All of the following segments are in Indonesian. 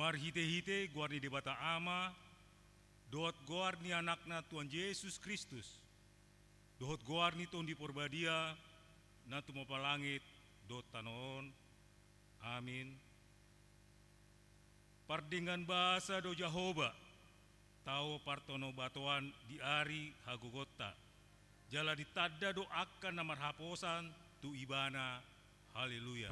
Marhite-hite guar ni debata ama, dohot guar ni anakna Tuhan Yesus Kristus, dohot guar ni Tuhan di porbadia, na tumapalangit, dohot tanon, amin. Pardingan bahasa do Jehovah, tao partono batuan di ari hagogota, jala ditada do akan namar haposan tu ibana, haleluya.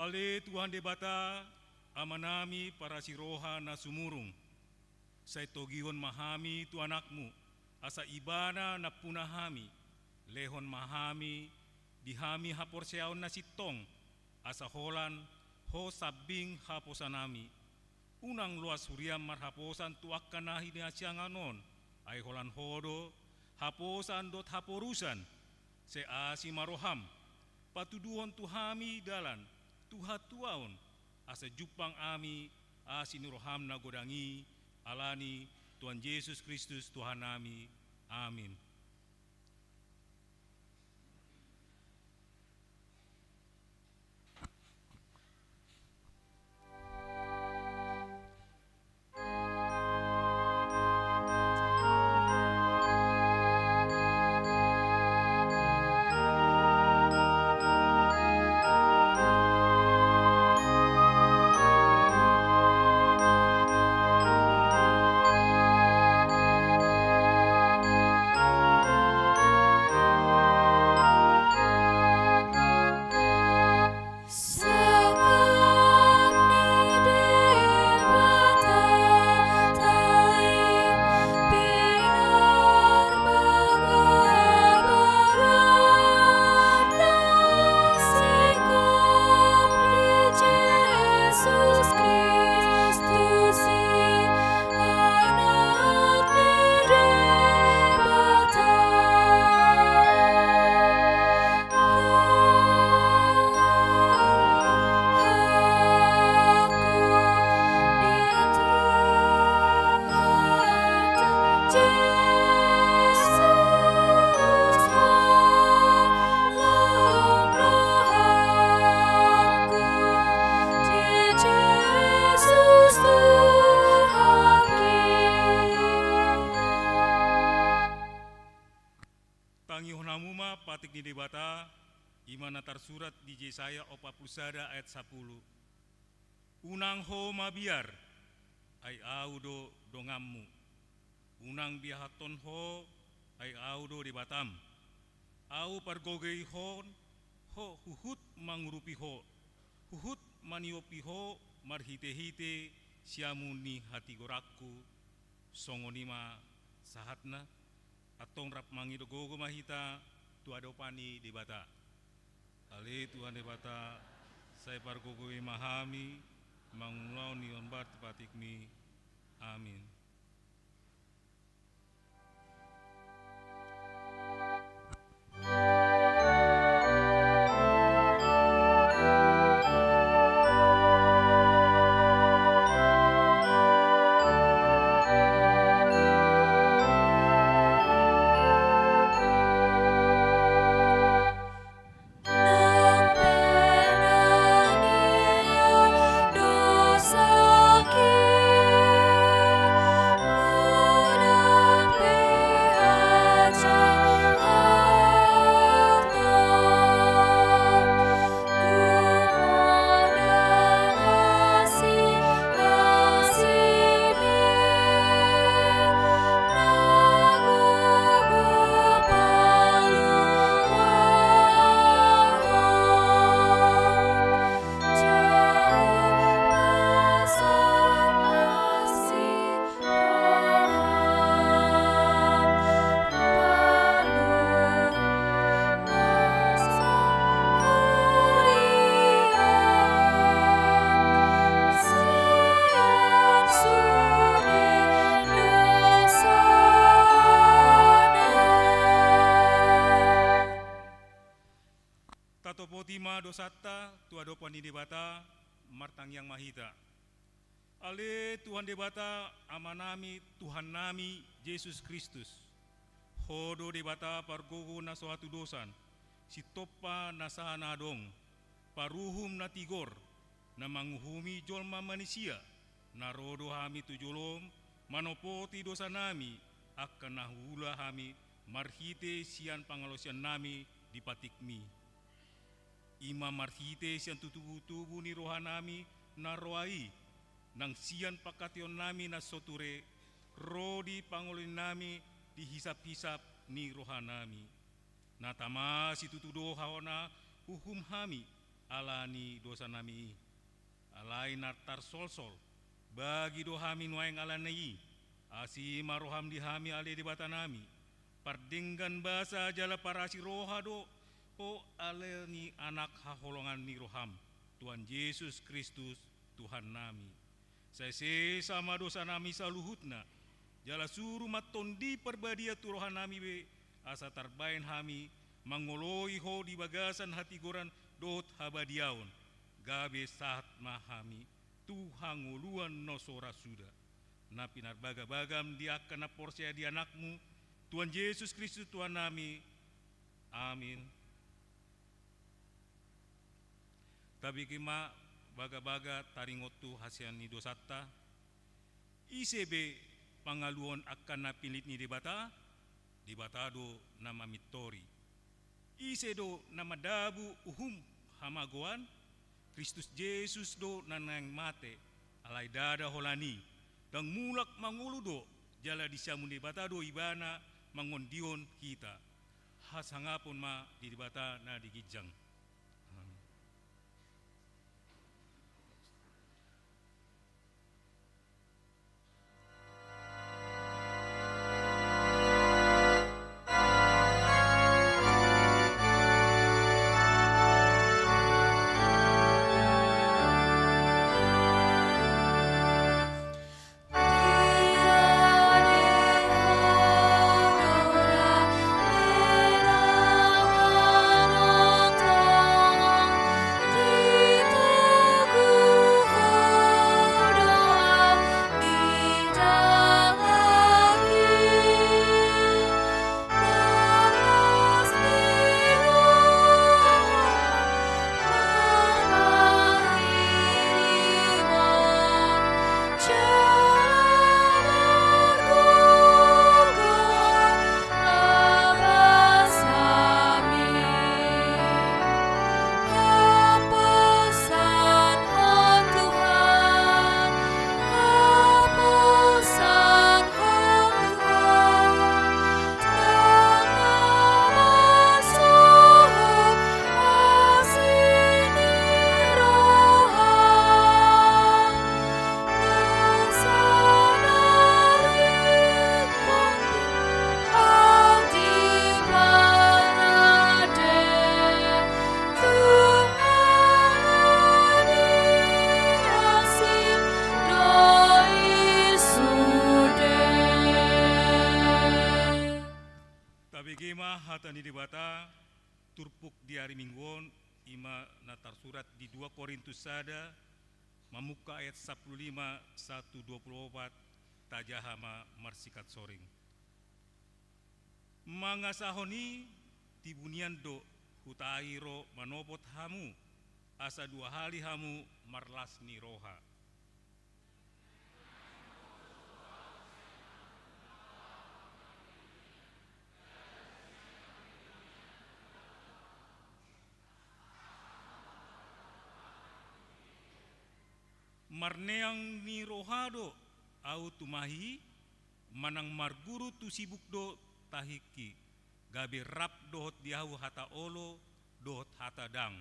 Ale Tuhan debata amanami para siroha na sumurung. Sa itogihon mahami tu anakmu, asa ibana na punahami, lehon mahami, dihami haporseaon na sitong, asa holan, ho sabing haposanami. Unang luas huriam marhaposan tuak kanahi ni asyanganon, ay holan hodo, haposan dot haporusan, se asi maroham, patuduhon tuhami dalan, Tuha tuaon, asa jupang ami, asinuroham na godangi, alani, Tuhan Yesus Kristus Tuhan nami, amin. Patik di debata, imana tersurat di Yesaya 40 ayat 10. Unang ho mabiar, ay audo dongammu. Unang bihaton ho, ay audo di batam. Au pargogei hon, ho huhut mangurupi ho. Huhut maniopi ho, marhite-hite, siamuni hati gorakku, songonima sahatna, atong rap mangidogogo mahita, tu adopani debata. Ale Tuhan debata, saya pargogoi mahami, mangulaw ni onbat patikmi, amin. Dosa katopotima dosatta tua dopan di debata martang yang mahita. Ale Tuhan debata amanami Tuhan nami Yesus Kristus. Hodo debata pargogo na suatu dosan. Si topa nasaha nadong. Paruhum na tigor. Na manguhumi jolma manusia. Narodo hami tujolom. Manopoti dosa nami. Akan nahula hami. Marhite sian pangalosian nami dipatikmi. Ima marhite sian tutubu-tubu ni rohanami naroai. Nang sian pakation nami na soture, rodi pangolin nami dihisap-hisap ni rohanami. Natama si tutudo hawana hukum hami alani dosa nami. Alai nartar sol-sol, bagi dohami nuaing alanai, asima roham dihami ale di bata nami. Pardenggan basa jala parasi roha do, o ale ni anak haholongan ni roham. Tuhan Yesus Kristus Tuhan nami. Saya sama dosa nami saluhutna. Jala suruh matondi perbadia turohan nami be. Asa tarbain hami. Mangoloi ho di bagasan hati goran dot habadiaon. Gabe saat mahami. Tuhan nguluan nosora sudah. Na pinar baga-bagam dia kena porsia di anakmu. Tuhan Yesus Kristus Tuhan nami. Amin. Tapi kima baga-baga taringotu hasian ni dosatta ICB pangaluon akan napilit ni debata do nama mitori isedo nama dabu uhum hamagoan Kristus Yesus do nanang mate alai dada holani dan mulak manguludo jala disamun debata do ibana mangondion kita hasangapun ma di debata na digijang. Turpuk di hari Mingguon ima natar surat di 2 Korintus sada mamuka ayat 15-1-24 tajahama marsikat soring. Mangasahoni tibunian do hutairo manopot hamu asa 2 hali hamu marlasni roha. Marneang ni rohado au tumahi manang marguru tu sibuk do tahiki gabe rap dohot diahu hata olo dohot hata dang.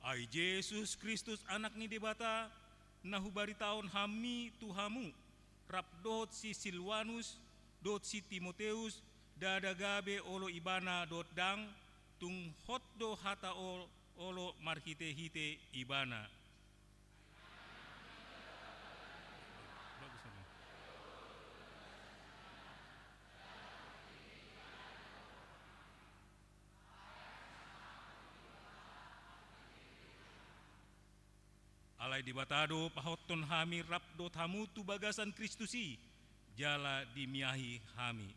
Ai Yesus Kristus anak ni debata nahubari tahun hami tuhamu rap dohot si Silwanus dot si Timoteus dada gabe olo ibana dot dang tung hot do hata olo marhite hite ibana. alai di batado pahoton hami rapdo tamu tu bagasan Kristusi jala dimiahi hami.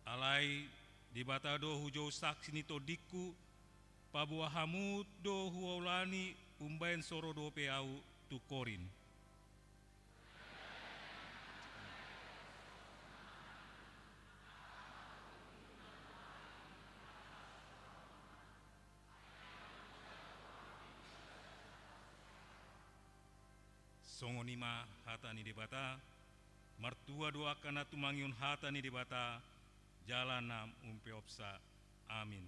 Alai di batado hujau saksi nito diku pabuah hamut do huaulani umbain soro do peau tu korin. Songonima hata ni debata, martua doa kana tumangiun hata ni debata, jalanam umpeopsa, amin.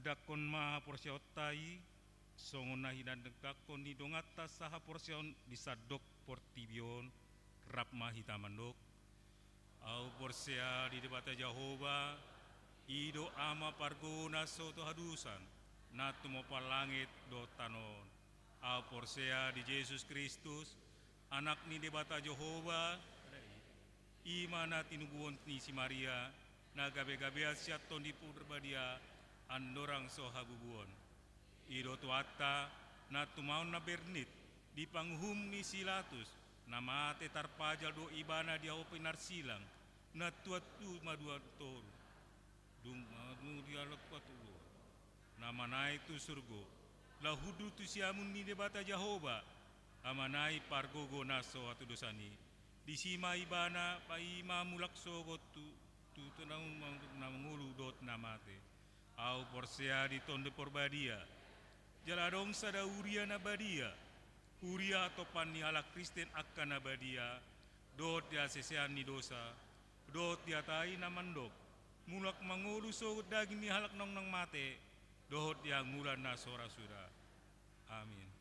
Dakon maha porsiautai songon nahi dan dakon ni dongata saha porsion disadok portibion rap mahi tamandok au porsia di debata Jehova ido ama pargona soto hadusan natu mo palangit do tanon au porsia di Yesus Kristus anak ni debata Jehova imana tinubuon ni si Maria na gabe-gabea siaton di purbadia andorang sohabubuon ido tuata na tumaun na bernit di panghum ni silatus nama te tarpajal do ibana dia opinar silang na tuatu madua toru dung madu dia lepat ulo nama nai tu surgo lahudu tu siamun ni debata Jehova amanai pargogo naso atu dosani disima ibana pa ima mulakso gotu tu tenang mangulu dot namate au porsia di tonde porbadia jaladong sada uria nabadia uria topan ni ala Kristen akan nabadia dot dia sesean ni dosa dot dia tai namandok mulak mangulu so daging ni halak nong nang mate dot dia ngulan na sora sura amin.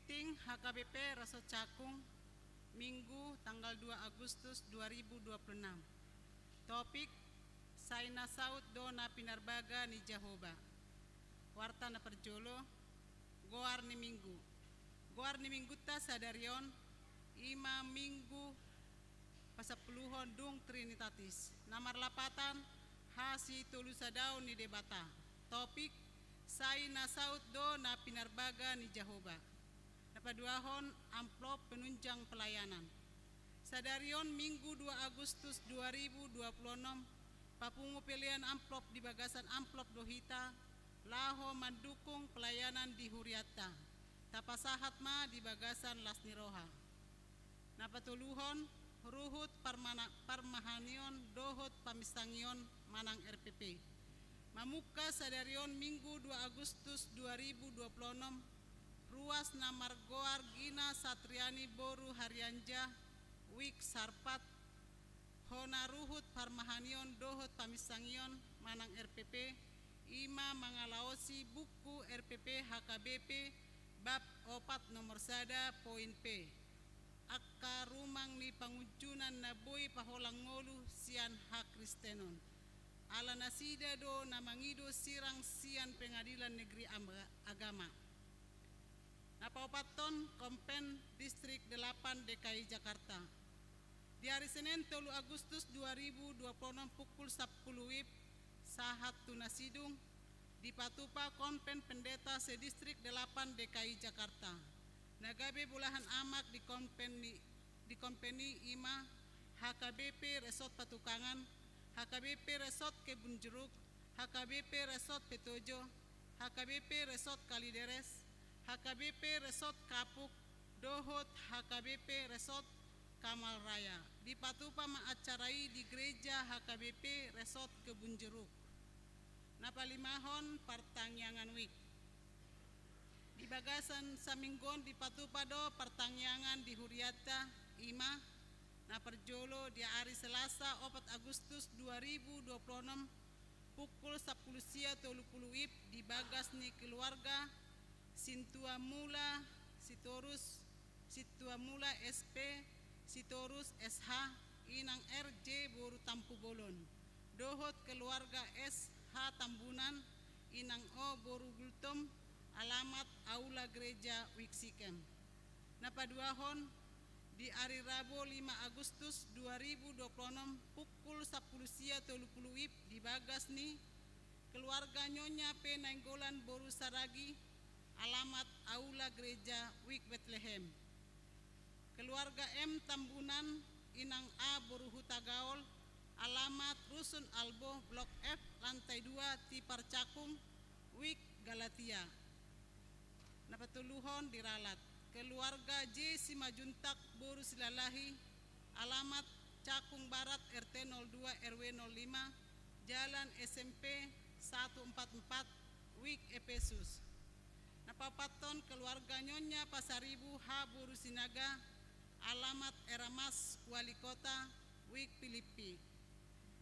Titing HKBP Reso Cakung, Minggu tanggal 2 Agustus 2026. Topik, Saina Saud Dona Pinarbaga ni Jahoba. Warta na perjolo, goar ni Minggu. Goar ni Minggu ta sadarion, ima Minggu pasapuluhon dung Trinitatis. Namar lapatan, hasi tulusadao ni debata. Topik, Saina Saud Dona Pinarbaga ni Jahoba. Napaduahon amplop penunjang pelayanan. Sadarion Minggu 2 Agustus 2026, papungu pilihan amplop di bagasan amplop dohita, laho mendukung pelayanan di Huriata. Tapasahat ma di bagasan Lasniroha. Napatuluhon ruhut parmahanion dohot pamistangion manang RPP. Mamuka sadarion Minggu 2 Agustus 2026, ruas namar goar Gina Satriani Boru Haryanja Wik Sarpat hona ruhut parmahanion dohot pamisangion manang RPP ima mangalaosi buku RPP HKBP bab 4 nomor sada poin P akka rumang ni pangunjunan na boy paholang ngolu sian hak Kristenon ala nasida do namangido sirang sian pengadilan negeri agama. Napaupaton Kompen Distrik 8 DKI Jakarta. Di hari Senin 3 Agustus 2026 pukul 10 WIB sahat tunasidung di Patupa Kompen Pendeta Sedistrik 8 DKI Jakarta. Nagabe bulahan amak di kompeni ima HKBP Resort Patukangan, HKBP Resort Kebun Jeruk, HKBP Resort Petojo, HKBP Resort Kalideres, HKBP Resort Kapuk, dohot HKBP Resort Kamal Raya. Di Patupa maacarai di gereja HKBP Resort Kebun Jeruk. Napalimahon Partangyangan Wik. Di bagasan Saminggon di Patupa do Partangyangan di Huriata ima. Naperjolo di hari Selasa 4 Agustus 2026 pukul 10 sia 30 WIB di bagas ni keluarga Sintua Mula SP Sitorus SH Inang RJ Boru Tampu Bolon dohot keluarga SH Tambunan Inang O Boru Gultom alamat Aula Gereja Wiksikem. Napaduahon di hari Rabu 5 Agustus 2026 pukul 10 sia 30 WIB di bagas ni keluarga Nyonya P Nainggolan Boru Saragi alamat Aula Gereja Wik Bethlehem. Keluarga M Tambunan Inang A Boru Hutagaol alamat Rusun Albo Blok F lantai 2 Tipar Cakung Wik Galatia. Napatuluhon diralat. Keluarga J Simajuntak Boru Silalahi alamat Cakung Barat RT 02 RW 05 Jalan SMP 144 Wik Epesus. Napapaton keluarga Nyonya Pasaribu H Boru Sinaga alamat Eramas Wali Kota Wik Filipi.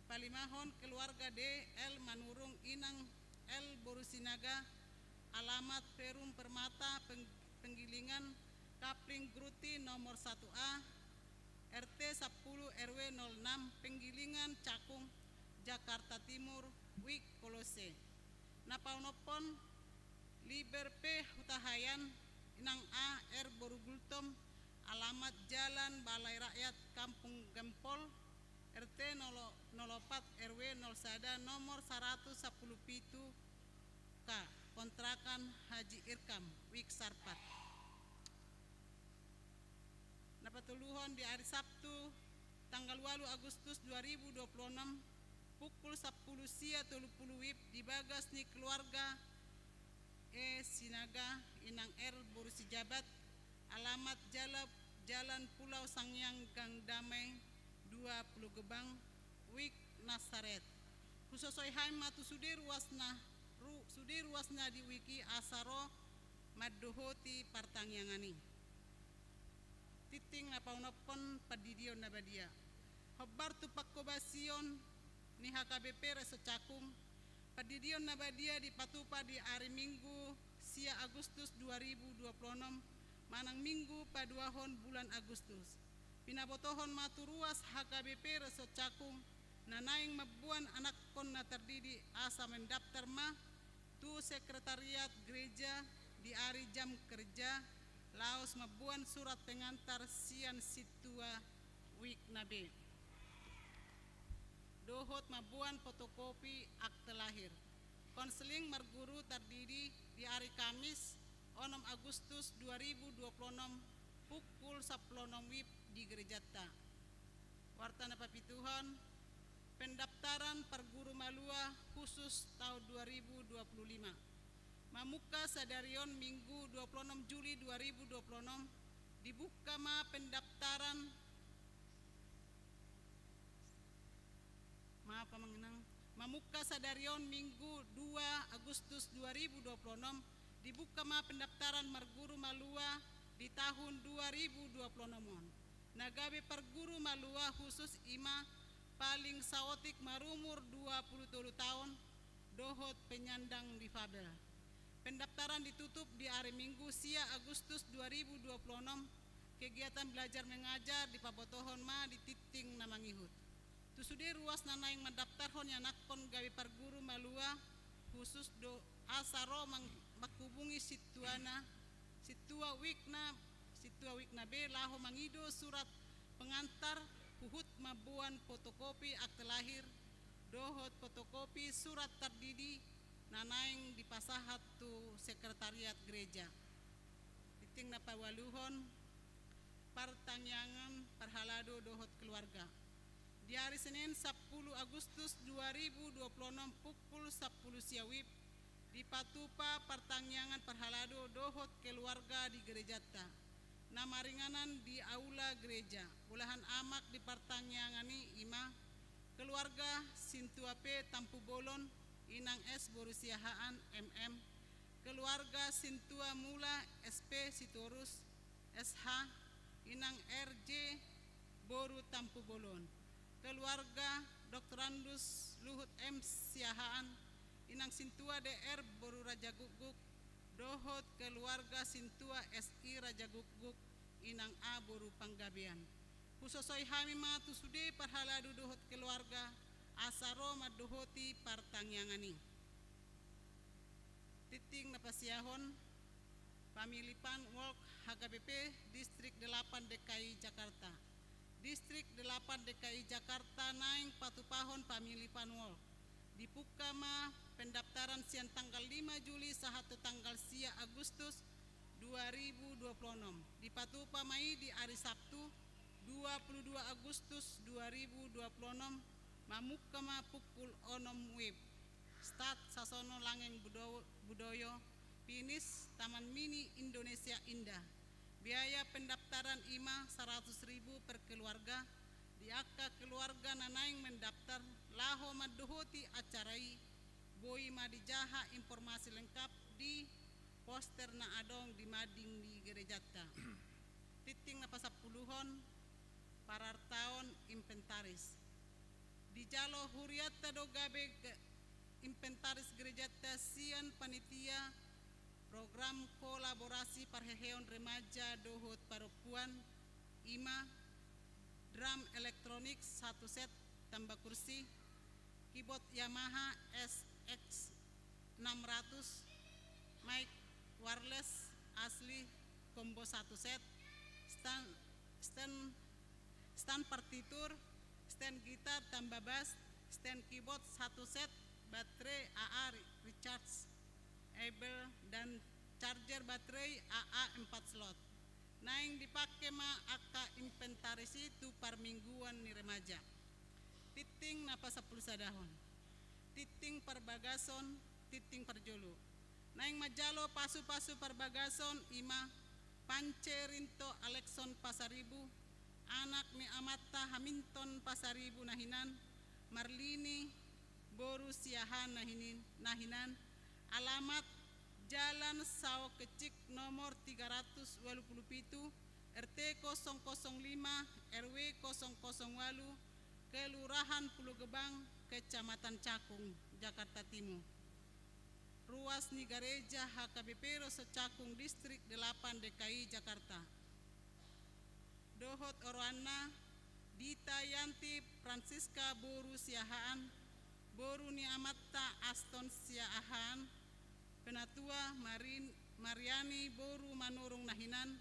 Palimahon keluarga D L Manurung Inang L Boru Sinaga alamat Perum Permata Penggilingan Kapling Gruti nomor 1A RT 10 RW 06 Penggilingan Cakung Jakarta Timur Wik Kolose. Napaunopon Liber P Hutahayan Inang A R Boru Gultom alamat Jalan Balai Rakyat Kampung Gempol RT 04 RW 01 nomor 110 Pitu K kontrakan Haji Irkam Wik Sarpat. Napatuluhon di hari Sabtu tanggal 8 Agustus 2026 pukul 10 sia 30 WIB di bagas ni keluarga E Sinaga Inang R Boru Sijabat alamat Jalan Pulau Sangyang Gang Damai 20 Gebang Wik Nasaret. Khususoi haimatu sudir wasna di wiki asaro maddohoti partangyangani. Titing napaunopon padidion nabadia. Hobar tupak kobasion ni HKBP Reso Cakung. Padidion nabadia di Patupa di hari Minggu sia Agustus 2026 manang minggu paduahon bulan Agustus. Pinabotohon maturuas HKBP Resot Cakung nanaing mabuan anak kon na terdidi asa mendaftar ma tu sekretariat gereja di hari jam kerja laos mabuan surat pengantar sian situa wik nabe. Dohot mabuan fotokopi akte lahir. Konseling marguru terdiri di hari Kamis 6 Agustus 2026 pukul 10 WIB di Gerejata. Wartana papituhon pendaftaran perguru malua khusus tahun 2025. Mamuka sadarion Minggu 26 Juli 2026 dibuka ma pendaftaran Mamuka sadarion Minggu 2 Agustus 2026 dibuka ma pendaftaran marguru malua di tahun 2026. Nagabe perguru malua khusus ima paling saotik marumur 27 tahun dohot penyandang difabel. Pendaftaran ditutup di hari Minggu sia Agustus 2026. Kegiatan belajar mengajar di Pabotohon ma di titing namangihut. Tusude ruas nanaing mendaftarhon yanakon gawe perguru malua khusus do asaro makubungi situa wikna be laho mangido surat pengantar huhut mabuan fotokopi akte lahir dohot fotokopi surat terdidi nanaing dipasahat tu sekretariat gereja. Titing na pawaluhon pertanyaan perhalado dohot keluarga. Di hari Senin 10 Agustus 2026 pukul 10 siawib di Patupa pertanyaan perhalado dohot keluarga di Gerejata. Nama ringanan di aula gereja. Ulahan amak di pertanyangani ima keluarga Sintua P Tampu Bolon Inang S Borusiahaan MM, keluarga Sintua Mula SP Sitorus SH Inang RJ Boru Tampu Bolon, keluarga Dr. Andus Luhut M Siahaan Inang Sintua DR Boru Raja Guguk, dohot keluarga Sintua SI Raja Guguk Inang A Boru Panggabean. Khususoi hami matu sude parhaladu dohot keluarga asaro madohoti partanyangani. Titing napasiahon pamilipan walk HKBP Distrik 8 DKI Jakarta. Distrik 8 DKI Jakarta naing patupahon pamilipan walk. Dibuka ma pendaftaran siang tanggal 5 Juli sahatu tanggal sia Agustus 2026. Dipatupa mai di hari Sabtu 22 Agustus 2026 mamuka ma pukul 6 WIB. Start sasono langeng budoyo finish Taman Mini Indonesia Indah. Biaya pendaftaran IMA 100.000 per keluarga. Diaka keluarga nanaing mendaftar laho madohoti acarai boi madijaha informasi lengkap di poster na adong di mading di Gerejata. Titing na pasapuluhon parartaon inventaris. Di jalo huriata do gabe inventaris Gerejata sian panitia program kolaborasi parheheon remaja dohot perempuan IMA drum elektronik 1 set tambah kursi, keyboard Yamaha SX 600, mic wireless asli combo 1 set, stand partitur, stand gitar tambah bass, stand keyboard 1 set, baterai AA rechargeable dan charger baterai AA 4 slot. Naing dipakai ma aka inventaris itu par mingguan ni remaja. Titing napa 10 sadahon. Titing perbagason, titing perjolo. Naing majalo pasu-pasu perbagason ima Pancerinto Alexon Pasaribu, anak ni Amata Hamilton Pasaribu nahinan, Marlini Boru Siahan nahinan, alamat Jalan Sao Kecik nomor 387 RT 005 RW 008 Kelurahan Pulau Gebang Kecamatan Cakung Jakarta Timur. ruas ni Gereja HKBP Reso Cakung Distrik 8 DKI Jakarta. Dohot Oroana Dita Yanti Francisca Boru Siahaan, Boru ni Amatta Aston Siahaan, Penatua Mariani Boru Manurung Nahinan,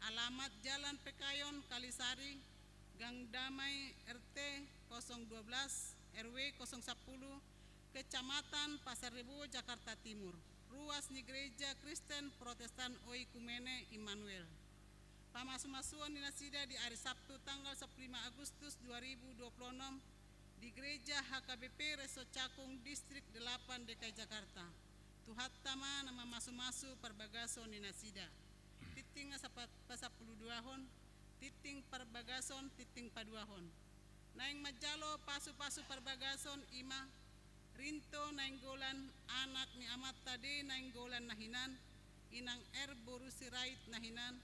alamat Jalan Pekayon Kalisari, Gang Damai RT 012 RW 010, Kecamatan Pasar Rebo, Jakarta Timur. Ruas ni Gereja Kristen Protestan Oikumene Immanuel. Pamasu-masuan dinasida di hari Sabtu tanggal 15 Agustus 2026 di Gereja HKBP Reso Cakung Distrik 8 DKI Jakarta. Tuhattama nama masu-masu perbagason dinasida. Titing sa 12 hon, titing perbagason, titing paduahon. Naing majalo pasu-pasu perbagason ima, rinto nainggolan anak ni amat tade nainggolan nahinan, inang boru sirait nahinan,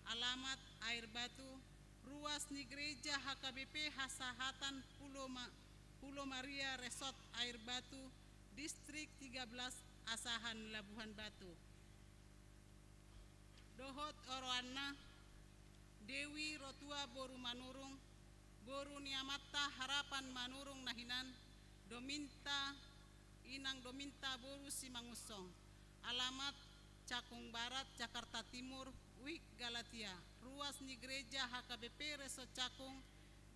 alamat Air Batu, ruas ni Gereja HKBP Hasahatan Pulo Maria Resort Air Batu, Distrik 13 Asahan Labuhan Batu. Dohot Oroana Dewi Rotua Boru Manurung, Boru Niamata Harapan Manurung Nahinan, Dominta Inang Dominta Boru Simangusong, alamat Cakung Barat Jakarta Timur, Wik Galatia, ruas ni Gereja HKBP Reso Cakung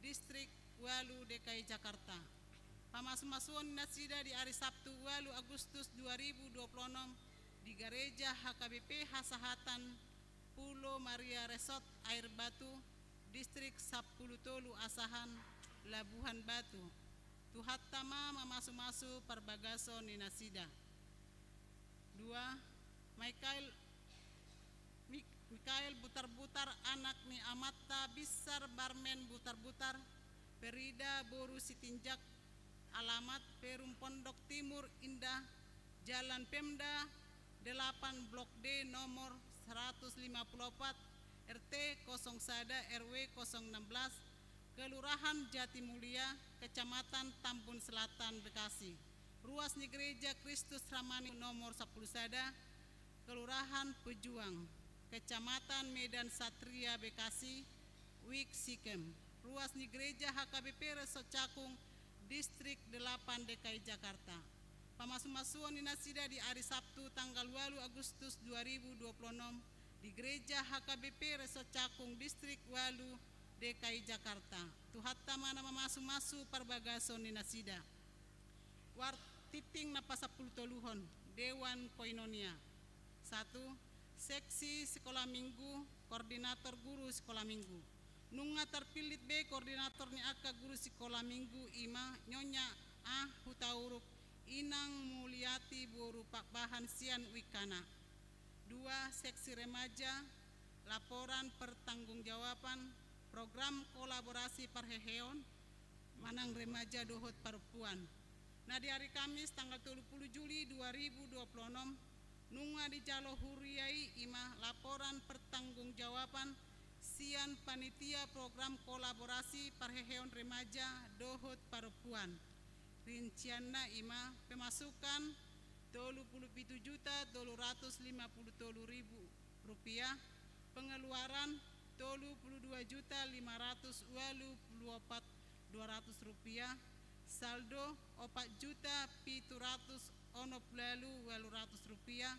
Distrik 8 DKI Jakarta. Pamasu-masuan nasida di hari Sabtu 8 Agustus 2026 di Gereja HKBP Hasahatan Pulo Maria Resort Air Batu, Distrik 10 Tolu Asahan Labuhan Batu. Tuhattama mamasu-masu perbagason ni nasida. 2. Mikael Butar-Butar anak ni Amatta Bisar Barmen Butar-Butar, Perida Boru Sitinjak, alamat Perum Pondok Timur Indah, Jalan Pemda 8 Blok D nomor 154 RT 01 RW 016, Kelurahan Jatimulia, Kecamatan Tambun Selatan, Bekasi. Ruas ni Gereja Kristus Ramani nomor 10 Sada, Kelurahan Pejuang, Kecamatan Medan Satria, Bekasi, Wik Sikem. Ruas ni Gereja HKBP Reso Cakung Distrik 8 DKI Jakarta. Pamasu-masuan dinasida di hari Sabtu tanggal 8 Agustus 2026 di Gereja HKBP Reso Cakung Distrik 8 DKI Jakarta. Tuhattama nama masu-masu perbagason dinasida. Titing napa 10 toluhon, Dewan Koinonia. 1. Seksi Sekolah Minggu, Koordinator Guru Sekolah Minggu. Nunga terpilih B, Koordinator ni Aka Guru Sekolah Minggu Ima, Nyonya A Hutauruk, Inang Mulyati Boru Pak Bahan Sian Wikana. 2. Seksi Remaja, Laporan Pertanggungjawaban Program Kolaborasi Parheheon, Manang Remaja Dohot Perempuan. Nah di hari Kamis tanggal 30 Juli 2026 nunga di Jalo Huriai ima laporan pertanggungjawaban Sian Panitia Program Kolaborasi Parheheon Remaja Dohot Perempuan. Rincianna ima pemasukan 37.250.000 rupiah, pengeluaran 22.524.200 rupiah, saldo 4.700.800 rupiah,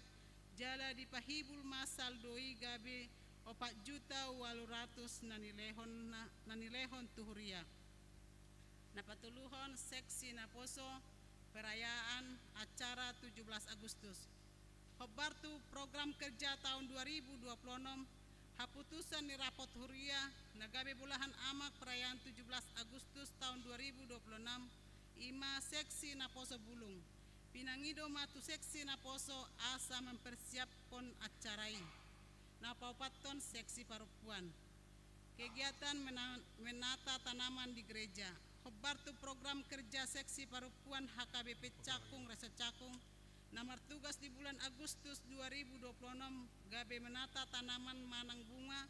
jala di pahibul mas saldoi gabe 4.800 nanilehon tuhuria. Napatuluhon seksi naposo perayaan acara 17 Agustus. Hobartu program kerja tahun 2026 haputusan ni rapot huria nagabe bulahan amak perayaan 17 Agustus tahun 2026 ima seksi naposo bulung. Pinangido matu seksi naposo asa mempersiapkan acarai. Napaupaton seksi perempuan. Kegiatan menata tanaman di gereja. Hobartu program kerja seksi perempuan HKBP Cakung Reso Cakung. Nomor tugas di bulan Agustus 2026 gabe menata tanaman manang bunga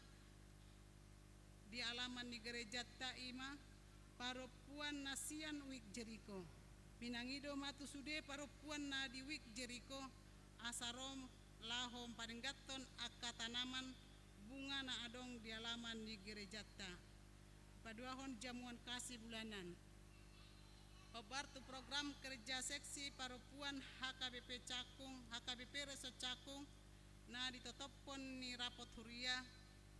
di alaman di gereja Taima perempuan nasian Wik Jeriko. Pinangido matu sude perempuan na di Wik Jeriko asarom lahom paninggaton akka tanaman bunga na adong di halaman di gerejata. Paduahon jamuan kasih bulanan. Obartu program kerja seksi perempuan HKBP Cakung, HKBP Resort Cakung, na ditotopon ni rapot huria,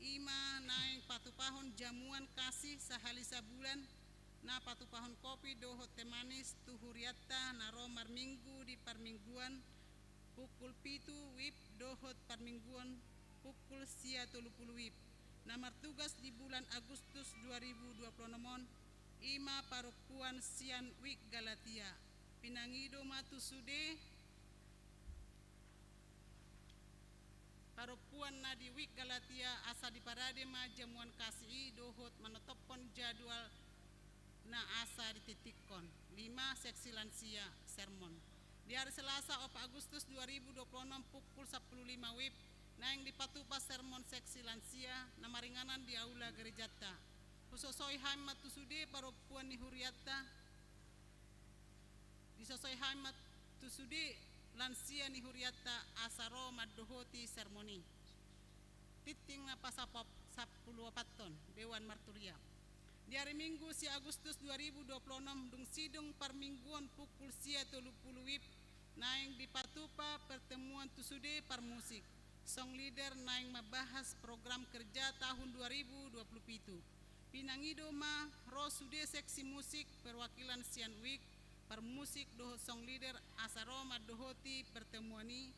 ima naing patupahon jamuan kasih sahalisa bulan, na patupahon kopi dohot teh manis tu huriata na romar minggu di parmingguan, pukul pitu wib dohot parmingguan, pukul sia 30 wib. Namar tugas di bulan Agustus 2026 ima paropuan sian wik Galatia pinangido matu sude paropuan na di wik Galatia asa di parade ma jamuan kasih dohot menetapkan jadwal na asa dititikon 5 seksi lansia sermon di hari Selasa 4 Agustus 2026 pukul 15 wib naing dipatupa sermon seksi lansia na maringanan di aula gerejata Sosoi hamat tusude paropuan ni huriata di sosoi hamat tusude lansia ni huriata asaro madohoti sermoni titing na pasapap 10 paton Dewan Marturia di hari Minggu si Agustus 2026 dung sidung parmingguan pukul sia 30 wib naing dipatupa pertemuan tusude parmusik song leader naing membahas program kerja tahun 2027 pinangido ma rosude seksi musik perwakilan sian wik permusik dohot song leader asaroma dohoti pertemuani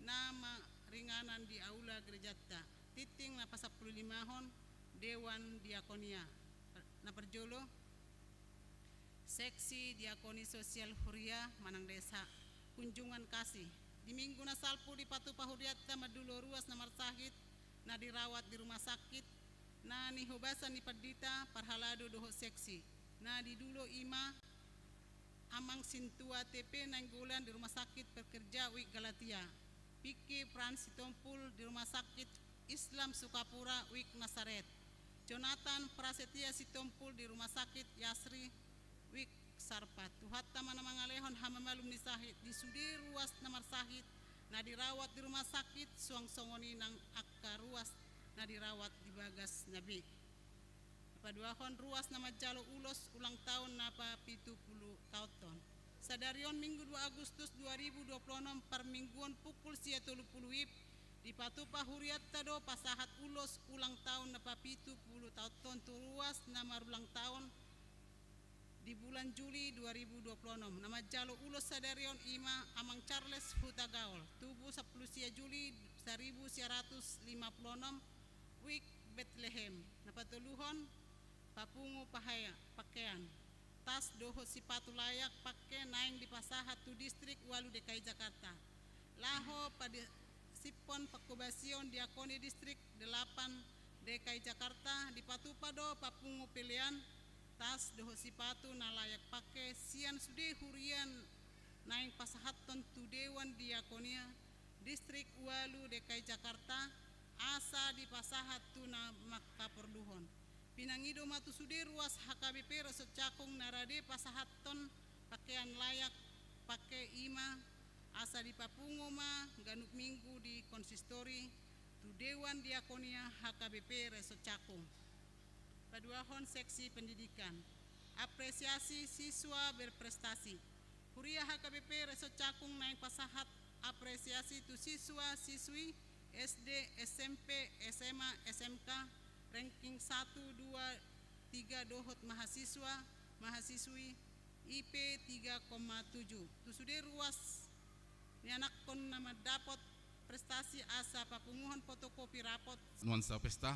nama ringanan di aula gerejata titing na pas 15 hon Dewan Diakonia na perjolo seksi diakoni sosial huria Manang Desa kunjungan kasih di minggu na salpu di patupa huriata madulo ruas namar sahit na dirawat di rumah sakit na ni hubasan ni Perdita parhalado doho seksi na di dulo ima amang sintua TP nanggulan di rumah sakit pekerja wik Galatia Piki Frans Sitompul di rumah sakit Islam Sukapura wik Nasaret Jonathan Prasetya Sitompul di rumah sakit Yasri wik Sarpat Tuhatta mana mangalehon hama malum ni sahit di sudi ruas namar sahit na dirawat di rumah sakit suang songoni nang akka ruas na dirawat di bagas nabi paduahon ruas nama jalo ulos ulang tahun napa 70 tahun sadarion minggu 2 Agustus 2026 parmingguan pukul sia 30 wib di patupa huriata do pasahat ulos ulang tahun napa 70 tahun tu ruas nama ulang tahun di bulan Juli 2026 nama jalo ulos sadarion ima amang Charles Hutagaol tubuh 10 sia Juli 1956 wik Bethlehem napatuluhon papungu pahaya pakaian tas doho sipatu layak pakai naing di pasahat tu distrik walu DKI Jakarta laho pada sipon pakubasion diakoni distrik 8 DKI Jakarta di patupado papungu pilihan tas doho sipatu na layak pakai sian sude hurian naing pasahaton tu Dewan Diakonia distrik walu DKI Jakarta asa di pasahat tuna makaperduhon pinangido matu sude ruas HKBP Resort Cakung narade pasahaton pakaian layak pakai ima asa di papungo ma ganuk minggu di konsistori tu Dewan Diakonia HKBP Resort Cakung paduahon seksi pendidikan apresiasi siswa berprestasi huria HKBP Resort Cakung naik pasahat apresiasi tu siswa siswi SD, SMP, SMA, SMK, ranking 1, 2, 3 dohot mahasiswa, mahasiswi, IP 3,7. Tu sudah ruas, ni anak kon nama dapat prestasi asa papunguhan fotokopi rapot. Nuansa pesta,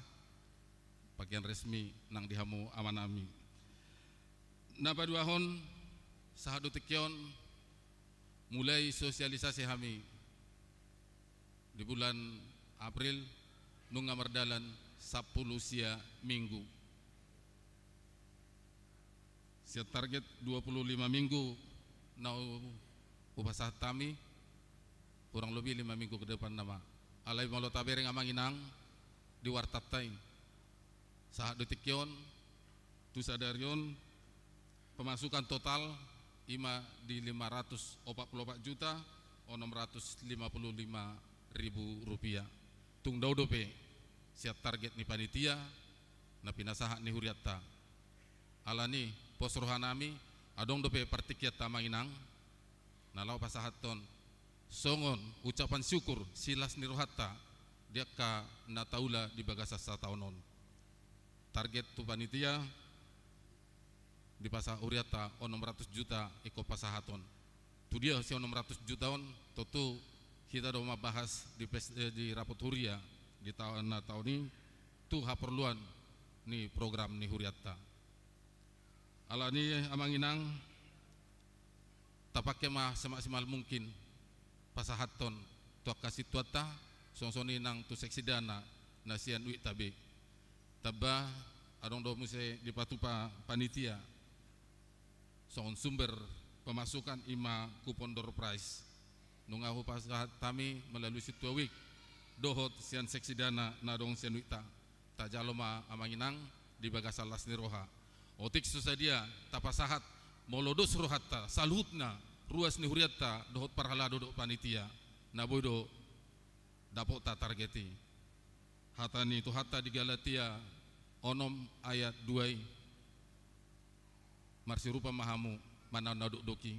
bagian resmi nang dihamu amanami. Napa duahon, sahadu tekyon, mulai sosialisasi kami di bulan April nunga merdalan 10 sia minggu sia target 25 minggu nau upasah tami kurang lebih 5 minggu ke depan nama alai malo tabereng amanginang di wartatai sahat detikyon tu sadarion pemasukan total ima di 544 juta Rp655.000. Tung daudope siap target ni panitia na pinasaha ni huriatta. Alani pos rohanami adong dope partikiat tamanginang nalau pasahaton songon ucapan syukur silas ni rohatta dia ka nataula di bagasa sataunon. Target tu panitia di pasah uriata 600 juta iko pasahaton. Tu dia si 600 juta on tentu kita doma bahas di rapot huria di tahun ini tu haperluan ni program ni huriata. Ala ni amanginang tapake mah semaksimal mungkin pasahaton tu kasih tuata songsoni nang tu seksi dana nasian ui tabe tabah adong do muse di patupa panitia songon sumber pemasukan ima kupon door prize nungahu pasahat tami melalui situa week dohot sian seksi dana nadong sian ui ta jaloma amanginang di bagasal lasni roha otik susadia tapasahat molodos rohatta salutna ruas ni huriatta dohot parhala dodok panitia nabodo dapot ta targeti hatani tu hatta di Galatia onom ayat 2 marsi rupa mahamu mana naduk doki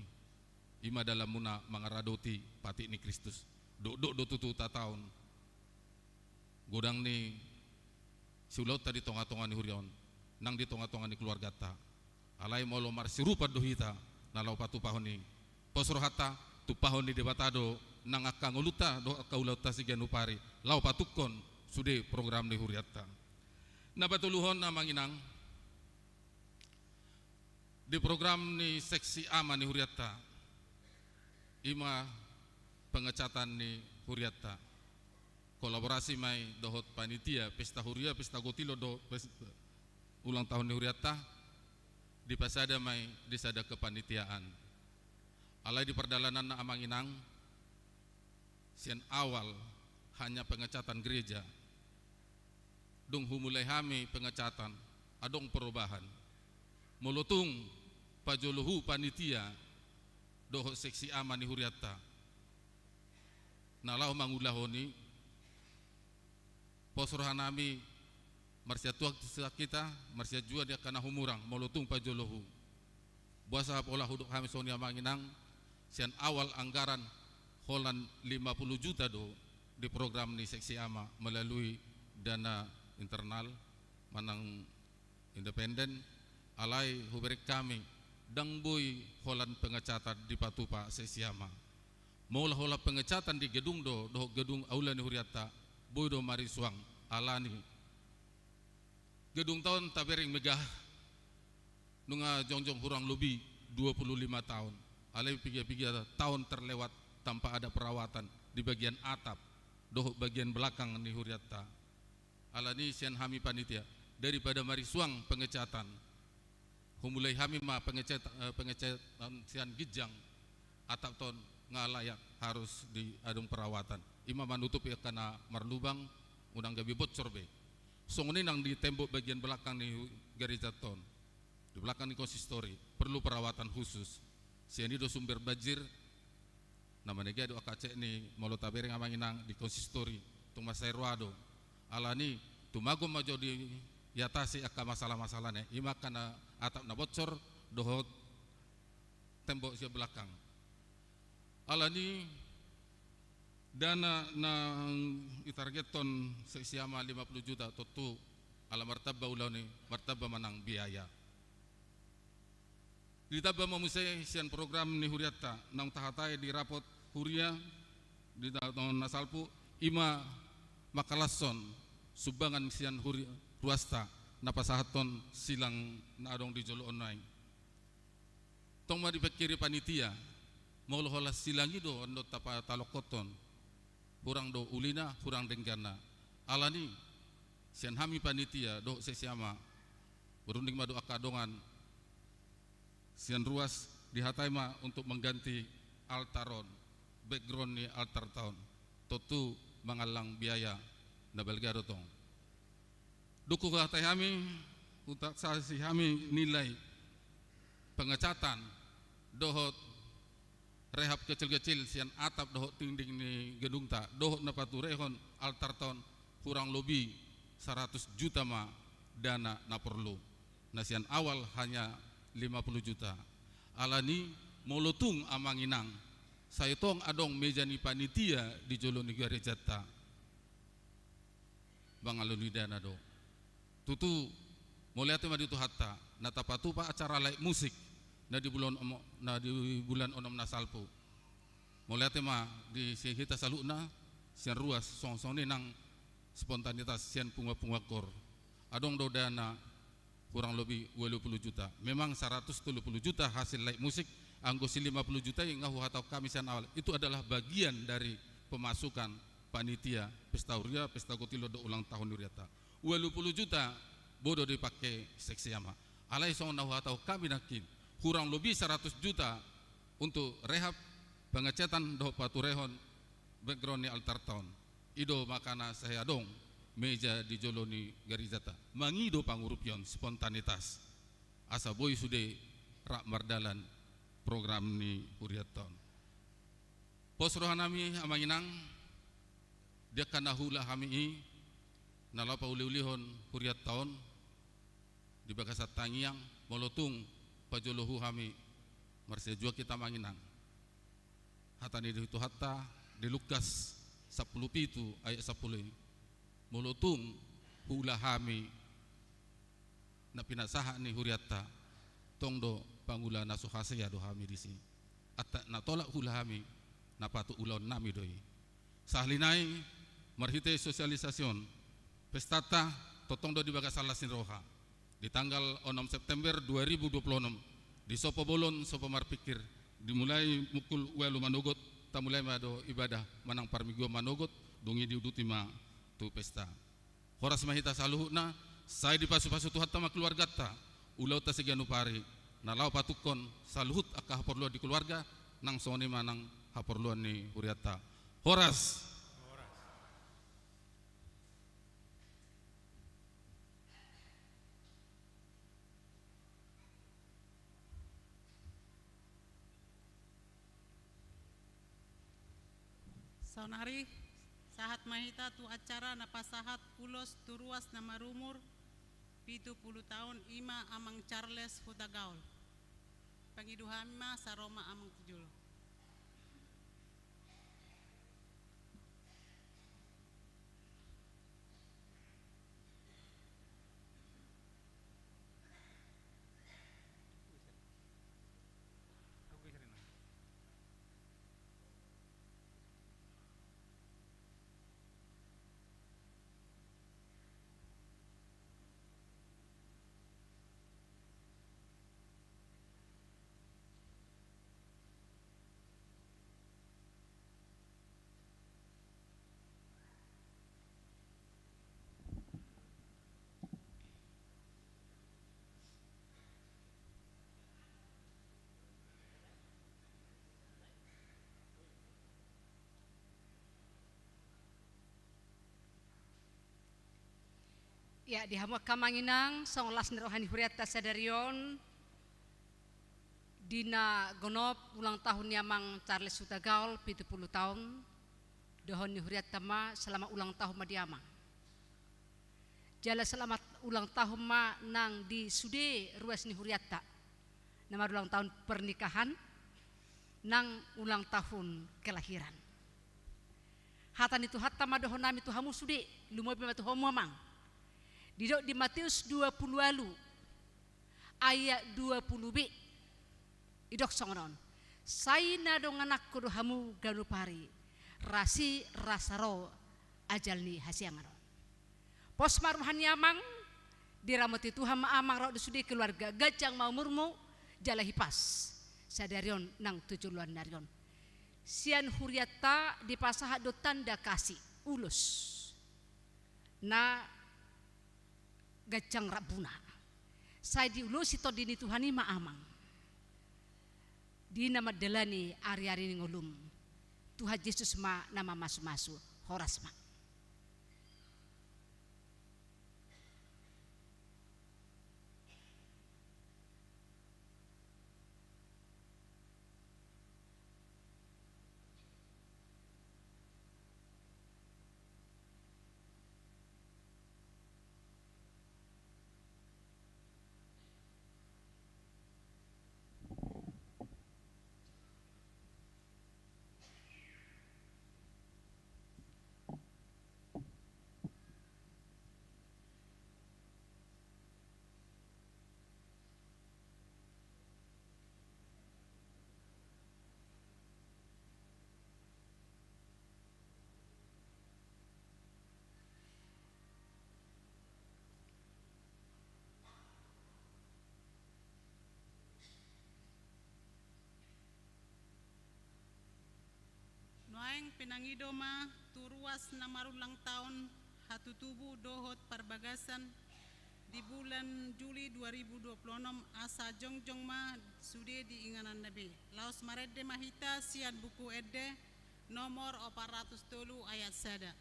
ima dalam muna mangaradoti pati ni Kristus dok tutu ta taun godang ni siulaut tadi tonga-tonga ni hurion nang di tonga-tonga ni keluarga ta alai molo marsi rupa dohita nalau patu pahoni posro hatta tu pahoni debatado nang akang uluta do kaulauta sigan upari lau patukon sude program ni huriatta na batuluhon na manginang di program ni seksi ama ni huriatta ima pengecatan ni huriatta kolaborasi mai dohot panitia pesta huria pesta gotilo do ulang tahun ni huriatta di pasada mai di sada kepanitiaan alai di perdalanan na amanginang sian awal hanya pengecatan gereja dong humulai hami pengecatan adong perubahan molotung pajoluhu panitia doho seksi ama ni huriatta nalau mangulahoni posrohanami marsia tuak kita marsia jua dia kana humurang molotung pajoluhu buasa pola huduk hami sonia manginang sian awal anggaran holan 50 juta do di program ni seksi ama melalui dana internal manang independen alai huberik kami dangbui holan pengecatan di patupa seksi ama maulah hola pengecatan di gedung do gedung aula ni huriatta boy do mari suang alani gedung tahun tabering megah nunga jongjong hurang lebih 25 tahun alai piga-piga tahun terlewat tanpa ada perawatan di bagian atap doh bagian belakang ni huriatta alani sian hami panitia daripada mari suang pengecatan humulai hami ma pengecatan sian gijang atap ton ngalayak harus di adung perawatan ima manutup ya kana marlubang udang gabi bocor be songoni nang di tembok bagian belakang ni gereja ton di belakang ni konsistori perlu perawatan khusus sian do sumber banjir namanya do akace ni molo tabereng amanginang di konsistori tung masai ruado alani tumago majo di yatasi akka masalah-masalahnya ima kana atap na bocor dohot tembok sia belakang alani dana na itargeton seksi ama 50 juta tutu ala martaba ulani martaba manang biaya ditaba mamusai sian program ni huriatta nang tahatai di rapot huria di tahun nasalpu ima makalason subangan sian huria ruasta napasahaton silang na adong di jolo online tong ma dipikiri panitia mau hola silang ido ando tapa talokoton hurang do ulina hurang denggana alani sian hami panitia do sesiama berunding madu akadongan sian ruas dihatai ma untuk mengganti altaron background ni altar tahun totu mangalang biaya na belgaro tong duku hatai hami utak sasi hami nilai pengecatan dohot rehab kecil-kecil sian atap dohok tingding ni gedung ta dohok na paturehon altar ton kurang lebih 100 juta ma dana na perlu. Nasian awal hanya 50 juta. Alani molotung amanginang. Saya tong adong meja ni panitia di Jolo Negara Jata. Bangaluni dana do. Tutu mulai tema di tu hatta. Natapatu pa acara live musik na di bulan onom na salpo. Mulai tema di kita saluna sian ruas song-song ni nang spontanitas sian punga-punga kor. Adong do dana kurang lebih 20 juta. Memang 130 juta hasil live musik, anggo 50 juta yang ngahu hatau kami sian awal. Itu adalah bagian dari pemasukan panitia pesta uria, pesta kotilo do ulang tahun Uriata. 20 juta bodoh dipakai seksi ama. Alai song nahu hatau kami nakin kurang lebih 100 juta untuk rehab pengecetan do paturehon background ni altar town. Ido makana saya dong meja di Jolo ni Garizata. Mangido pangurupion spontanitas. Asa boy sude rak mardalan program ni Uriaton. Pos rohanami amanginang dia kana hula kami nalapa uli-ulihon Uriat tahun di bagasat tangiang molotung pajolohu kami marsya jua kita manginang. Hatani itu hatta di Lukas 10 pitu ayat 10 molotung hula kami na pinasaha ni Huriata tongdo pangula nasuhase ya do kami di sini. Atta na tolak hula kami na patu ulon nami doi. Sahlinai marhite sosialisasyon pestata totong do di Bagasalas Roha di tanggal 6 September 2026 di Sopo Bolon Sopo Marpikir dimulai mukul welu manogot tamulai mado ibadah manang parmigo manogot dongi diudutima tu pesta horas mahita saluhuna saya di pasu-pasu tu hatta keluarga ta ulau ta segianu pari nalau patukon saluhut akah haporluan di keluarga nang sone manang haporluan ni Huriata horas. Saunari sahat mahita tu acara napasahat pulos turuas na marumur 70 tahun ima amang Charles Hutagaul. Pangiduhama sa Roma amang tujul. Ya dihamu kamanginang song las rohani Huriata sadarion dina gonop ulang tahun Yamang Charles Hutagaul 70 tahun dohoni Huriata ma selama ulang tahun madiama. Jala selamat ulang tahun ma nang di sude ruas ni Huriata. Nama ulang tahun pernikahan nang ulang tahun kelahiran. Hatan itu hatta ma dohon nami tu hamu sude lumoy pematu homo mang. Didok di Matius 20 lalu ayat 20b idok songon saina dong anak kudu hamu ganupari rasi rasaro ajalni hasiangaron pos maruhan yamang diramati Tuhan maamang ro disudi keluarga gajang mau murmu jalahi pas sadarion nang tujuan narion sian Huriata di pasaha do tanda kasih ulus na gajang rabuna saya diulus itu dini Tuhani maamang di nama delani ari-ari ngulum Tuhan Yesus ma nama masu-masu horas ma Bareng pinangidoma turuas na marulang taon hatutubu dohot parbagasan di bulan Juli 2026 asa jongjong ma sude di inganan nabi. Laos maredde mahita sian buku edde nomor 403 ayat sada.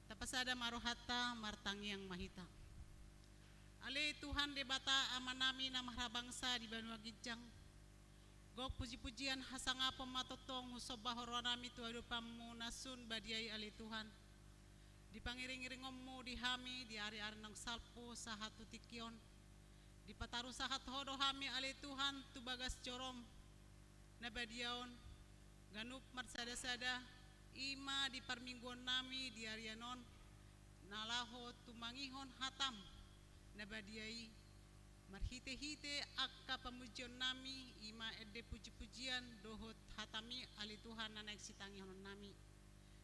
Tapasada marohata martangiang mahita. Ale Tuhan de bata amanami na mahrabangsa di Banua Gijang. Gok puji-pujian hasanga pematotong husobah horonami tuadu pamunasun badiai ale Tuhan. Di pangiring-iringommu di hami di ari-ari nang salpo sahatu tikion. Di pataru sahat hodo hami ale Tuhan tu bagas corom nabadiaon ganup marsada-sada ima di parmingguan nami di arianon nalaho tumangihon hatam nabadiai marhite-hite akka pamujion nami ima edde puji-pujian dohot hatami ali Tuhan nanek sitangihon nami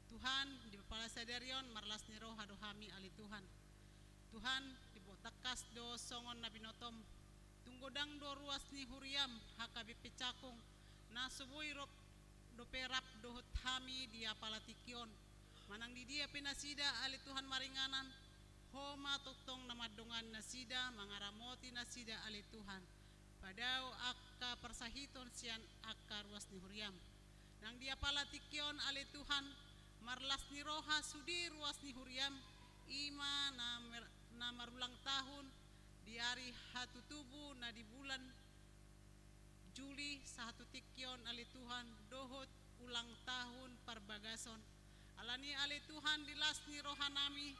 Tuhan di kepala sadarion marlas niro hadohami ali Tuhan Tuhan di botakas do songon nabi notom tunggodang do ruas ni huriam hakabi pecakung na subui rop do perap dohot hami dia palatikion manang di dia pinasida ali Tuhan maringanan homa toktong namadongan nasida mangaramoti nasida ali Tuhan padao akka persahiton sian akka ruas ni huriam nang dia palatikion ali Tuhan marlas ni roha sudi ruas ni huriam ima na marulang tahun di hari hatutubu na di bulan Juli sahatu tikion ali Tuhan dohot ulang tahun parbagason alani ali Tuhan dilas ni rohanami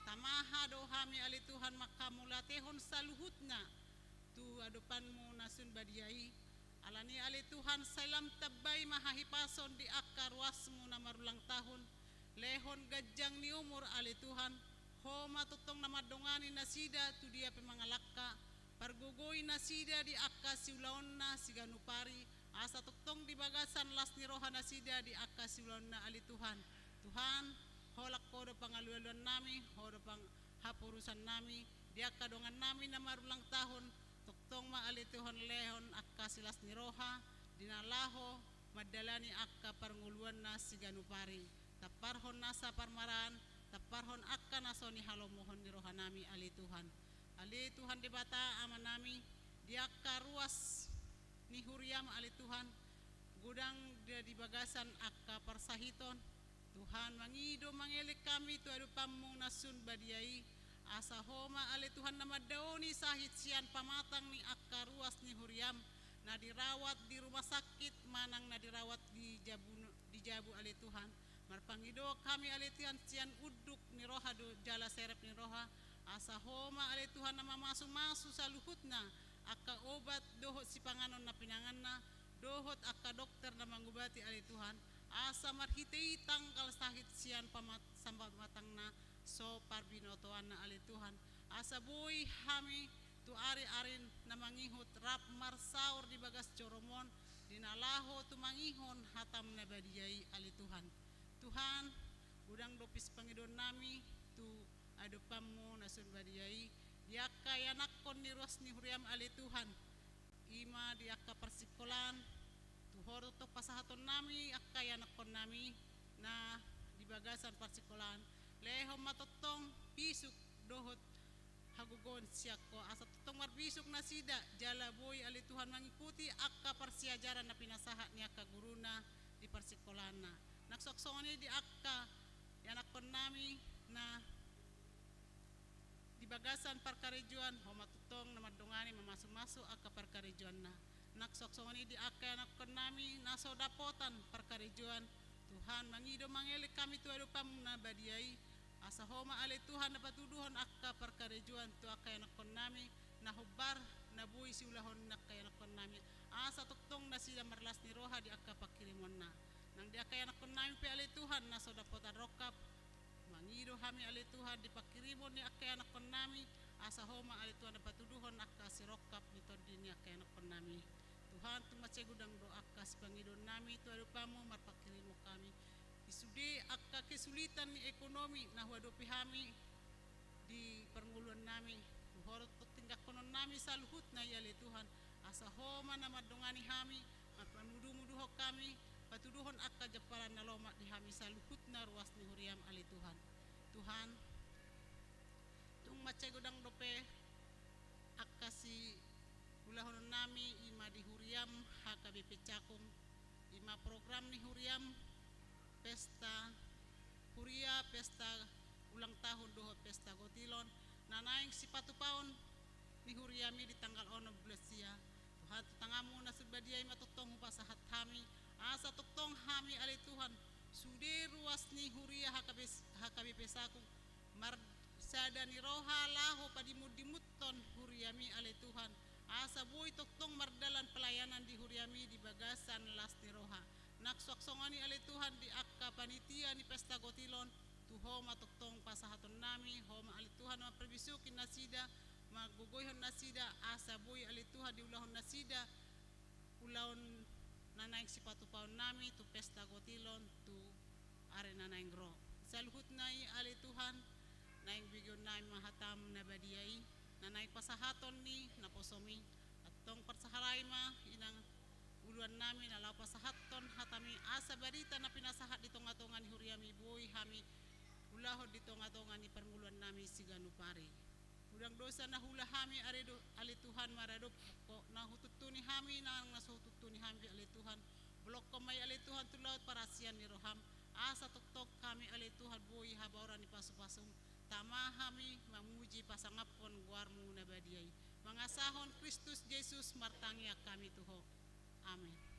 tamaha dohami ali Tuhan makamulatehon saluhutna tu adopanmu nasun badiai alani ali Tuhan salam tabay mahahipason di akar wasmu na marulang tahun lehon gajang ni umur ali Tuhan homa tutong namadongani nasida tu dia pemangalakka pargugoi nasida di akka siulaonna siganupari asa tuktong di bagasan las ni roha nasida di akka siulaonna ali Tuhan Tuhan holak kodo pangalualuan nami hodo pang hapurusan nami di akka dongan nami na marulang tahun tuktong ma ali Tuhan lehon akka silas ni roha dinalaho madalani akka parnguluan na siganupari taparhon nasa parmaran taparhon akka nasoni halomohon ni roha nami ali Tuhan ali Tuhan di bata aman nami dia karuas ni huriam ali Tuhan gudang dia di bagasan akka persahiton Tuhan mangido mangelik kami tu adu pamung nasun badiai asa homa ali Tuhan nama daoni sahit sian pamatang ni akka ruas ni huriam na dirawat di rumah sakit manang na dirawat di jabu ali Tuhan marpangido kami ali Tuhan sian uduk ni roha do jala serep ni roha asa homa ali Tuhan nama masu-masu saluhutna akka obat dohot si panganon na pinanganna dohot akka dokter na mangubati ali Tuhan asa marhitei tangkal sahit sian sambat matangna so parbinotoan na ali Tuhan asa buhi hami tu ari-arin na mangihut rap marsaur di bagas coromon dinalaho tu mangihon hatam na badiai ali Tuhan Tuhan gudang dopis pangidon nami tu adopamu nasun badiai diaka yanakon ni ruas ni huriam ali Tuhan ima diaka persikolan tu horo to pasahaton nami akka yanakon nami na di bagasan persikolan lehom matotong pisuk dohot hagugon siako asa totong marbisuk na sida jala boy ali Tuhan mangikuti akka persiajaran na pinasaha ni akka guruna di persikolana naksoksoni di akka yanakon nami na di bagasan parkarejuan ho matutong na madungani mamasu-masu akka parkarejuan na naksoksongani di akka yanakon nami nasodapotan parkarejuan Tuhan mangido mangeli kami tu adupam na badiai asa homa ale Tuhan na patuduhon akka parkarejuan tu akka yanakon nami na hubar na buhi si ulahon nakka yanakon nami asa tuktong na sila marlas ni roha di akka pakirimon na nang di akka yanakon nami pe ale Tuhan na sodapotan rokap mangido hami ale Tuhan di pakirimon ni akka yanakon nami asa homa ale Tuhan na patuduhon akka si rokap nitod din ni akka yanakon nami Tuhan tumace gudang doa kas pangidon nami tu adupamu marpakirimo kami isude akka kesulitan ni ekonomi na huadopi hami di pernguluan nami tuhorot tinggal konon nami saluhut na yale Tuhan asa homa na madongani hami mapanudu-muduho kami patuduhon akka japaran na loma di hami saluhut na ruas ni huriam ali Tuhan Tuhan tung mace gudang dope akka si ulahon nami ima di huriam HKBP Cakung ima program ni huriam pesta huria pesta ulang tahun doho pesta gotilon nanaing si patupaon ni huriami di tanggal 16 ya Tuhan tangamu na subadiai matutong pasahat hami asa tuktong hami ali Tuhan sude ruas ni huria HKBP Cakung mar sadani roha laho padimut-dimutton huriami ali Tuhan asa buhay tuktong mardalan pelayanan di huriami di bagasan las ni roha naksoksongani ali Tuhan di akka panitia ni pesta gotilon tuho matuktong pasahaton nami homa ali Tuhan maperbisukin nasida magugoyhon nasida asa buhay ali Tuhan di ulahon nasida ulahon nanaing sipatu paon nami tu pesta gotilon tu are nanaing ro saluhut nai ali Tuhan naing bigyon nai mahatam na badiai nanaing pasahaton ni naposomi atong persaharay ma inang uluan nami na pasahaton hatami asa barita na pinasahat di tonga-tonga ni huriami buhay hami ulahod di tonga-tonga ni pernguluan nami siganu pare udang dosa na hula hami aredo ali Tuhan maradop ko na hututuni hami nang nasututuni hami ali Tuhan blok kamay ali Tuhan tulaut parasian ni roham asa tuktok kami ali Tuhan buhay habauran ni pasu-pasum tama hami mamuji pasangapon guarmu na badiai mangasahon Kristus Yesus martangia kami tuho amin.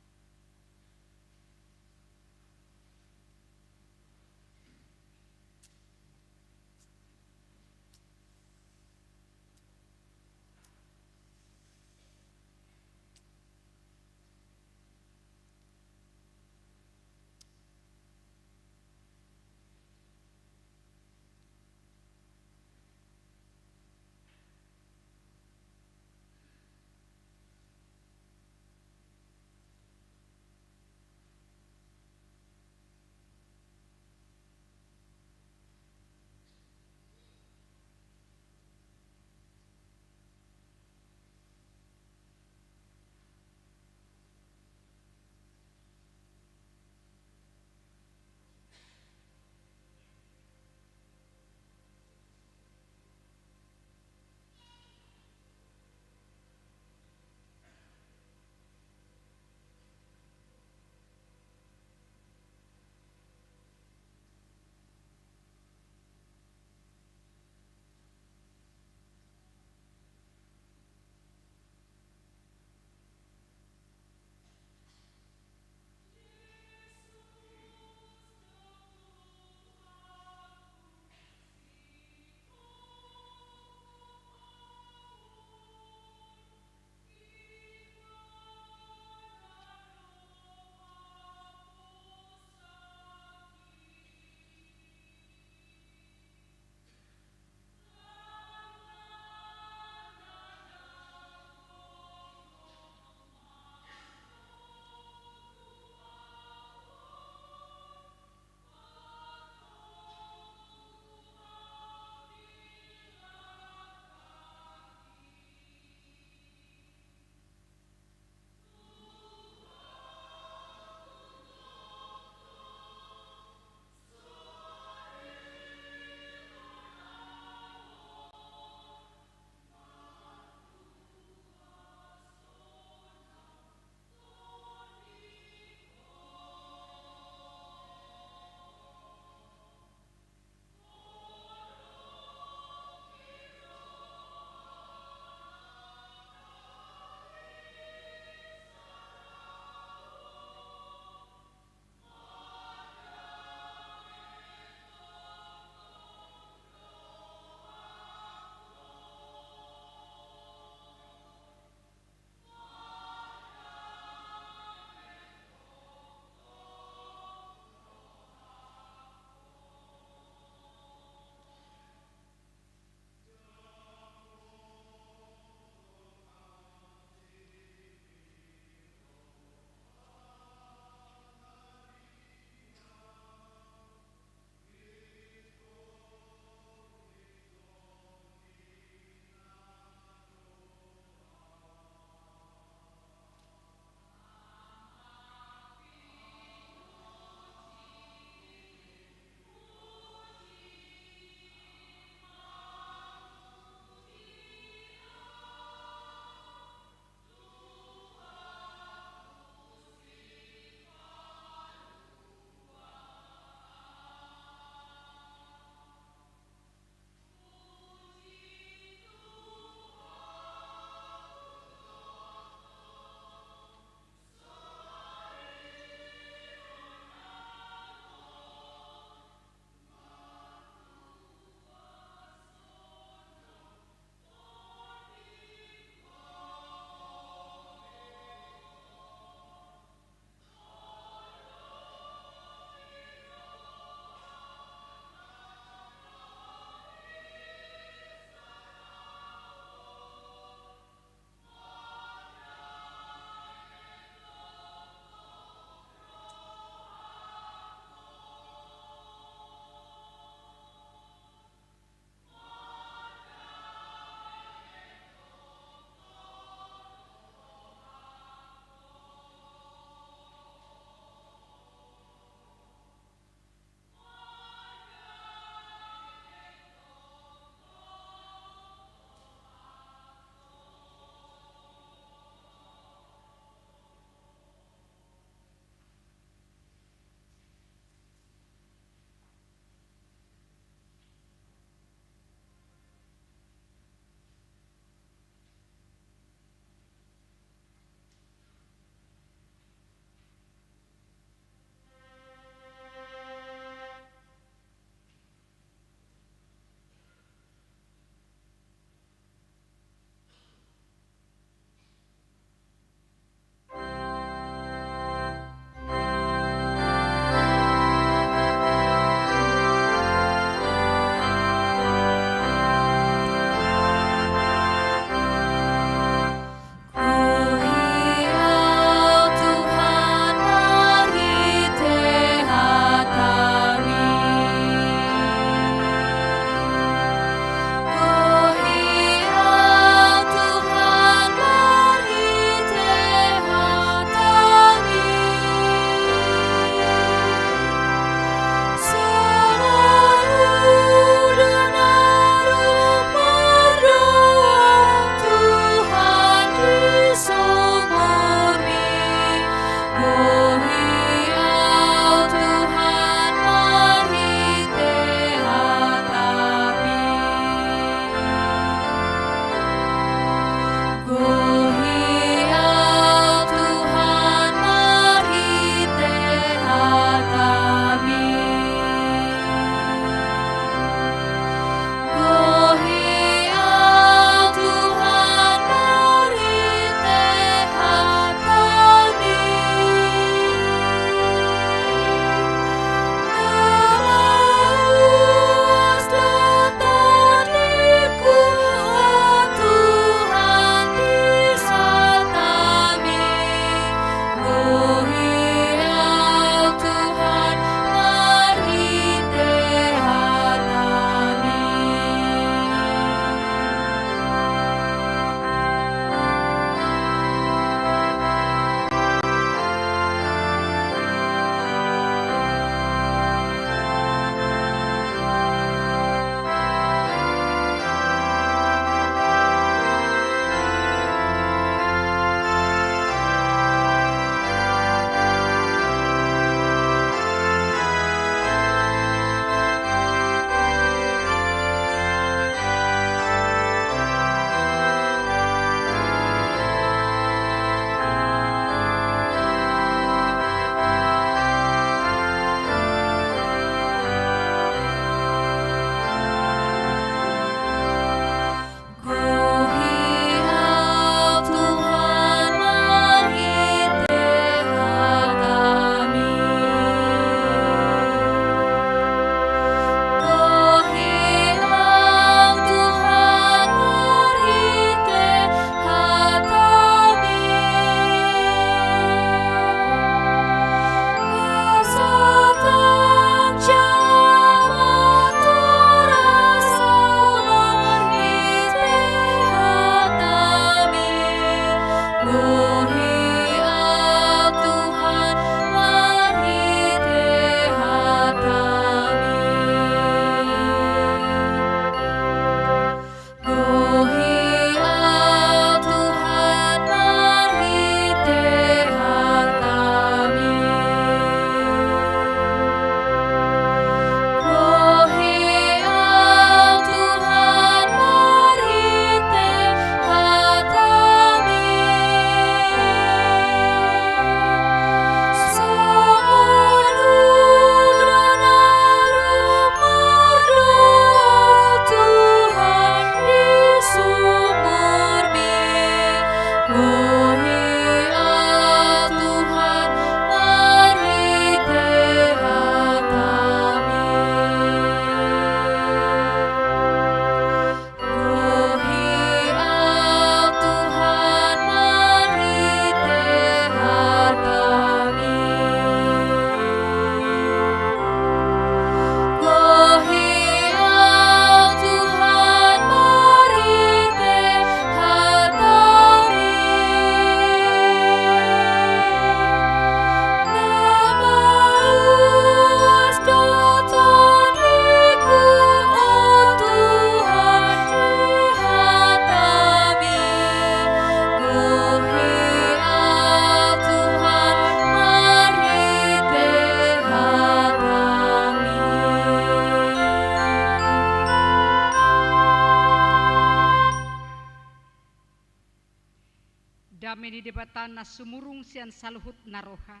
dame di debatan na sumurung sian saluhut naroha.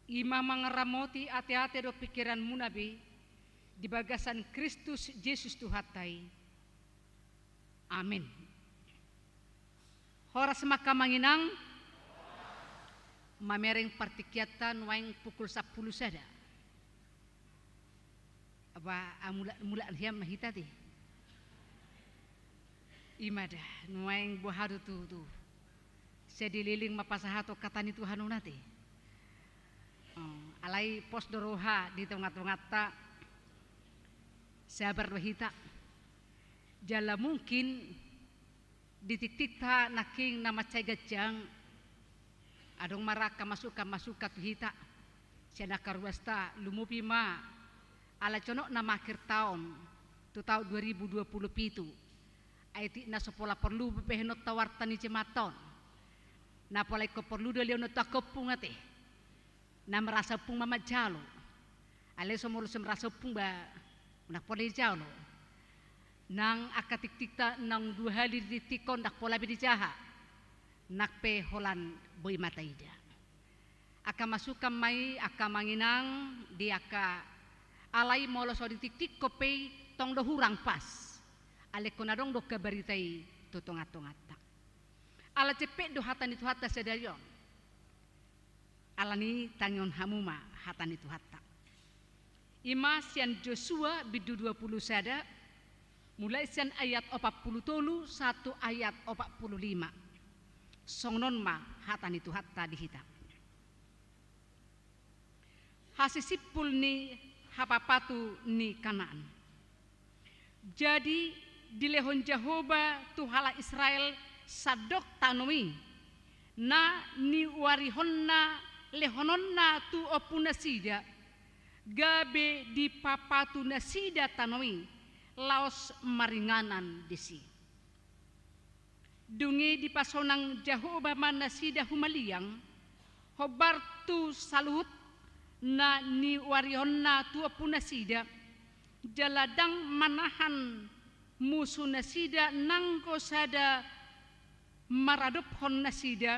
Ima mangaramoti ate-ate do pikiran munabi di bagasan Kristus Yesus Tuhatai. Amin. Horas maka manginang mamereng partikiatan waing pukul 10 sada. Apa mula hiam mahitati. Imada nuaing buhadu tu. Saya dililing mapasahato katani Tuhan nate. Alai pos doroha di tengah-tengah ta saya berwahita jala mungkin ditik-tik ta naking nama cegajang adong maraka masuka tuhita siya nakarwasta lumupi ma ala conok na akhir tahun 2027 aiti na sepola perlu behenot tawartan ni cematon na polai ko perlu dalio no takopung ate na merasa pung mama jalo ale somolo merasa pung ba nak polai jalo nang akatik-tik ta nang 2 hari ditikon dak pola bi jaha nak pe holan boy mataida aka masukan mai aka manginang di aka alai molo so ditik-tik kope tong do hurang pas ale konadong do kabaritai tutongat-tongata ala cepet do hatan itu hatta sedayon alani tanyon hamuma hatan itu hatta ima sian Joshua bidu 20 sada mulai sian ayat 40 tolu 1 ayat 45 songnon ma hatan itu hatta dihita hasisipul ni hapapatu ni Kanaan jadi dilehon Jehovah tuhala Israel sadok tanoi na ni warihonna lehononna tu opuna sida gabe di papatu nasida tanoi laos maringanan disi dungi di pasonang Jehovah manasida humaliang hobartu salut na ni warihonna tu opuna sida jaladang manahan musuh nasida nangko sada maradop hon nasida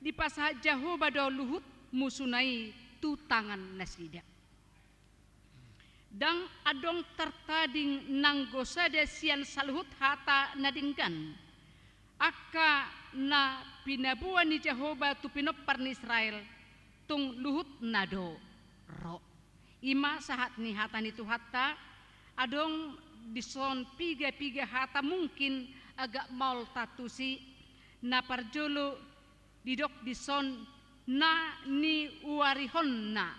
di pasah Jehovah do luhut musunai tu tangan nasida dang adong tertading nanggo sada sian saluhut hata nadingkan aka na pinabuan ni Jehovah tu pinopar ni Israel tung luhut nado ro ima sahat ni hata ni tu hata adong dison piga hata mungkin agak maul tatusi na parjolo didok dison na ni uarihonna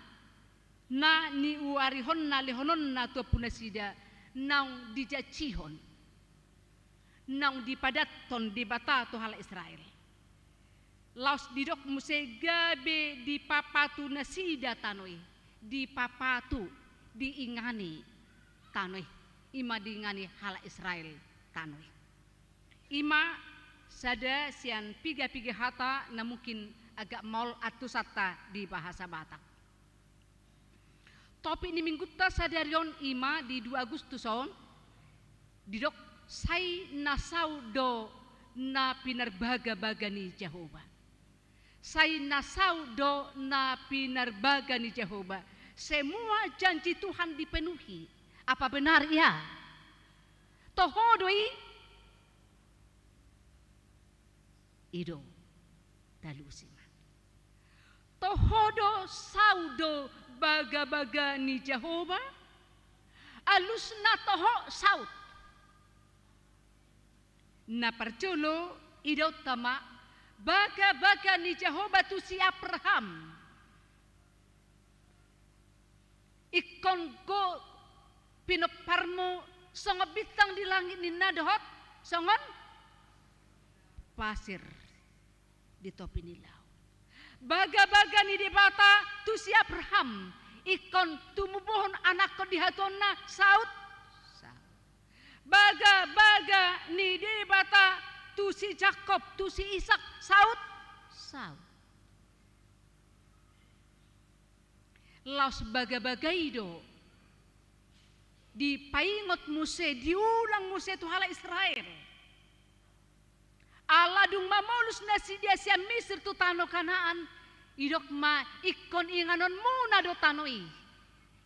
lehononna tu punasida nang dijacihon nang dipadaton di bata tu hala Israel laos didok muse gabe di papatu nasida tanoi di papatu diingani tanoi ima diingani hala Israel tanoi ima sada sian piga hata na mungkin agak maul atusata di bahasa Batak topik ni minggu ta sadarion ima di 2 Agustus on didok sai nasau do na pinarbaga-baga ni Jehovah sai nasau do na pinarbaga ni Jehovah semua janji Tuhan dipenuhi apa benar ya tohodoi ido dalusima tohodo saudo baga-baga ni Jehovah alusna toho saud na percolo ido tama baga-baga ni Jehovah tu si Abraham ikon go pinoparmo songo bintang di langit ni nadhot songon pasir di topi nilau baga-baga ni di bata tu si Abraham ikon tumubuhon anak ko di hatonna saud baga-baga ni di bata tu si Jakob tu si Ishak saud laos baga-baga ido di paingot muse diulang muse tu hala Israel ala adung mamolus na si dia siya Misir tu tano Kanaan, idok ma ikon inganon muna do tanoi.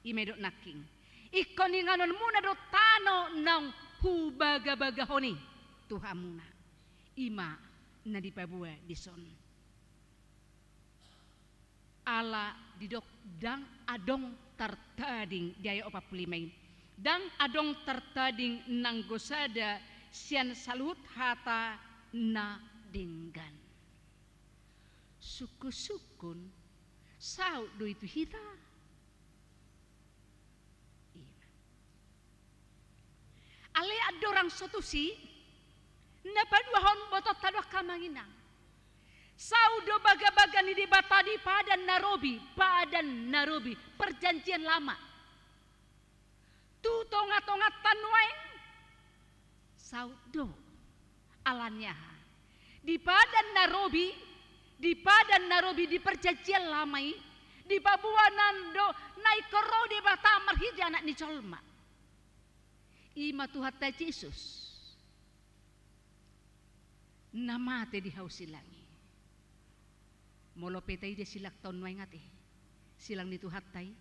Imedok naking. Ikon inganon muna do tano nang hubaga-bagahoni Tuhan muna. Ima na dipabua dison. Ala didok dang adong tertading jaya 45. Dang adong tertading nang gosada sian salut hata na dinggan. Suku-sukun sao do itu hita. Ale adorang sotusi na paduahon botot tadwa kamanginang. Saudo baga-baga ni dibata di padan Narobi, perjanjian lama. Tu tonga-tonga tanwain saudo alannya. Di padan Narobi di perjanjian lamai di babuanan do naik kero di bata marhiji anak ni colma. Ima Tuhan Yesus nama te di hausilangi. Molo petai dia silak tahun waingate silang nitu hattai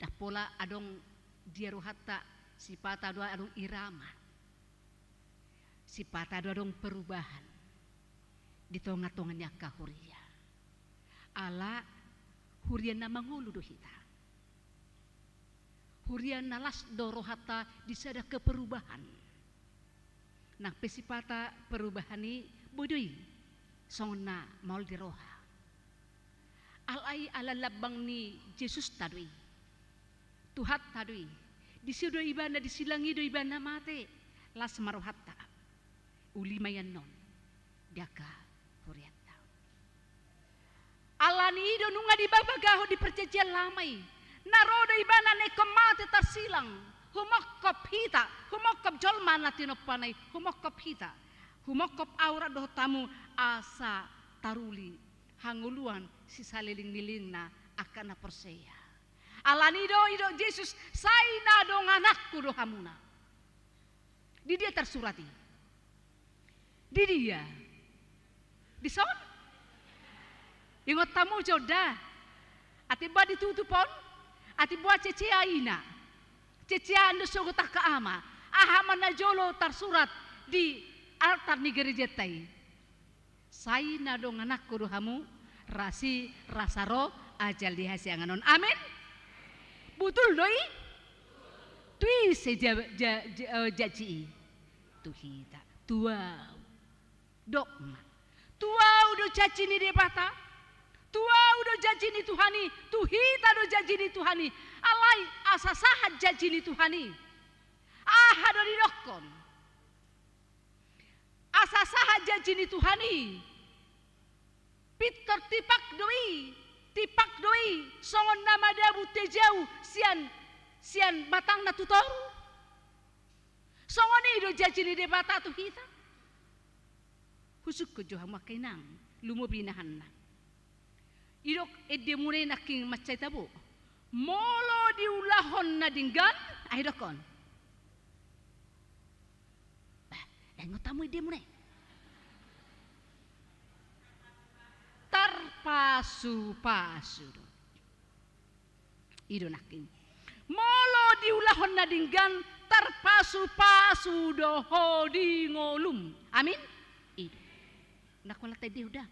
dah pola adong dia rohatta si pata doa adong irama si pata doa adong perubahan di tonga-tonganya kahuria ala huria na mangulu do hita huria nalas do rohatta disada keperubahan nah pesipata perubahan ni bodoi songna maul di roha alai ala labang ni Yesus tadui Tuhat tadui disido ibana disilangi do ibana mate las marohatta uli mayan non diaka huriata alani do nunga di babagaho di perjanjian lamai narodo ibana ne kemate tersilang humokop hita humokop jolma natino panai humokop hita humokop aura do tamu asa taruli hanguluan si saliling-liling na akan na perseya. Alani do Yesus saina do anakku do hamuna. Di dia tersurati. Di dia. Di son. Ingot tamu joda. Ati ba ditutupon. Ati buat cecea ina. Cecea ando sogota kaama. Aha na jolo tersurat di altar ni gereja tai. Saina do anakku do hamu. Rasi rasaro ajal di hasianganon. Amin. Betul doi? Tui sejaji tuhita tuau dokma tuau do jaji ni debata tuau do jaji ni Tuhani tuhita do jaji ni Tuhani alai asasahat jaji ni Tuhani aha do didokon asasahat jaji ni Tuhani Peter tipak doi songon nama dabu tejau sian batang na tutoru songon ido jaji ni debata tu hita husuk ko joha makainang lumo binahan na idok edde mure naking macay tabo molo diulahon na dinggan ay dokon ngotamu edde mure tarpasu-pasu ido naking molo diulahon na dinggan tarpasu-pasu doho di ngolum amin ido nakola tadi udah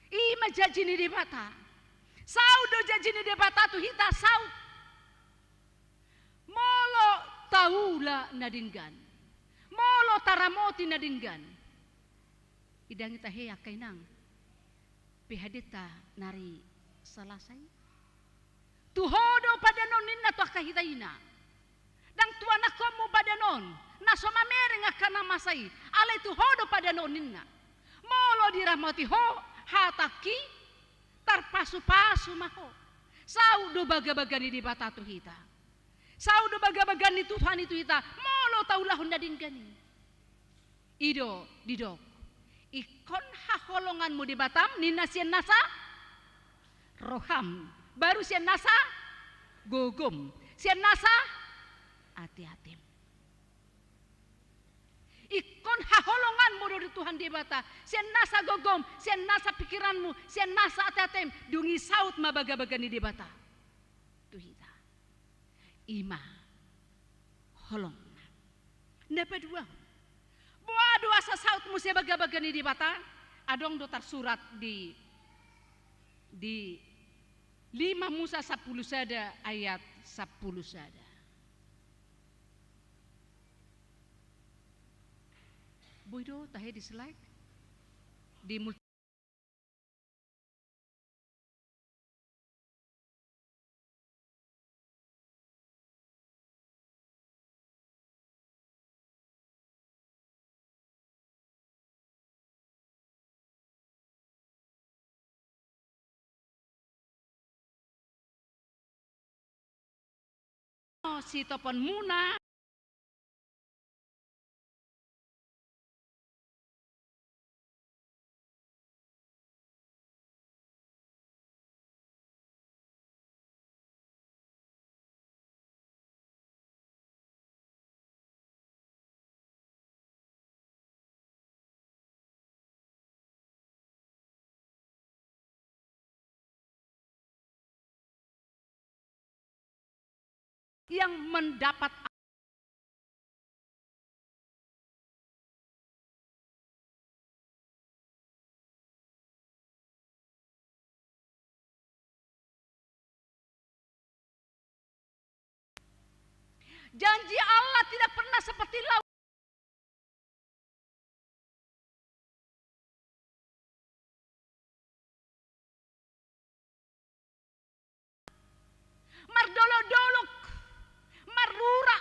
ima jaji ni debata saudo jaji ni debata tu hita saud molo taula na dinggan molo taramoti na dinggan idang ita heya kainang pihadita nari salasay tuhodo pada nonin na to kahitaina dang tuana komo pada non na somamere nga kana masay alay tuhodo pada nonin na molo diramati ho hataki tarpasu-pasu maho saudo baga-baga ni dibata tu hita saudo baga-baga ni Tuhan itu hita molo taulahon na dinggani ido didok ikon haholonganmu di Batam nina sian nasa roham baru sian nasa gogom sian nasa hati-hati ikon haholongan modo Tuhan di bata. Sian nasa gogom, sian nasa pikiranmu, sian nasa atatem, dungi saut mabaga-baga ni di bata. Tuhita. Ima. Holong. Napa dua. Buah dua asa sautmu sian baga-baga ni di bata. Adong do tersurat di 5 Musa 10 sada ayat 10 sada. Boydo tahe di slide di si topon muna yang mendapat janji Allah tidak pernah seperti laut. Mardolo-dolok, marura.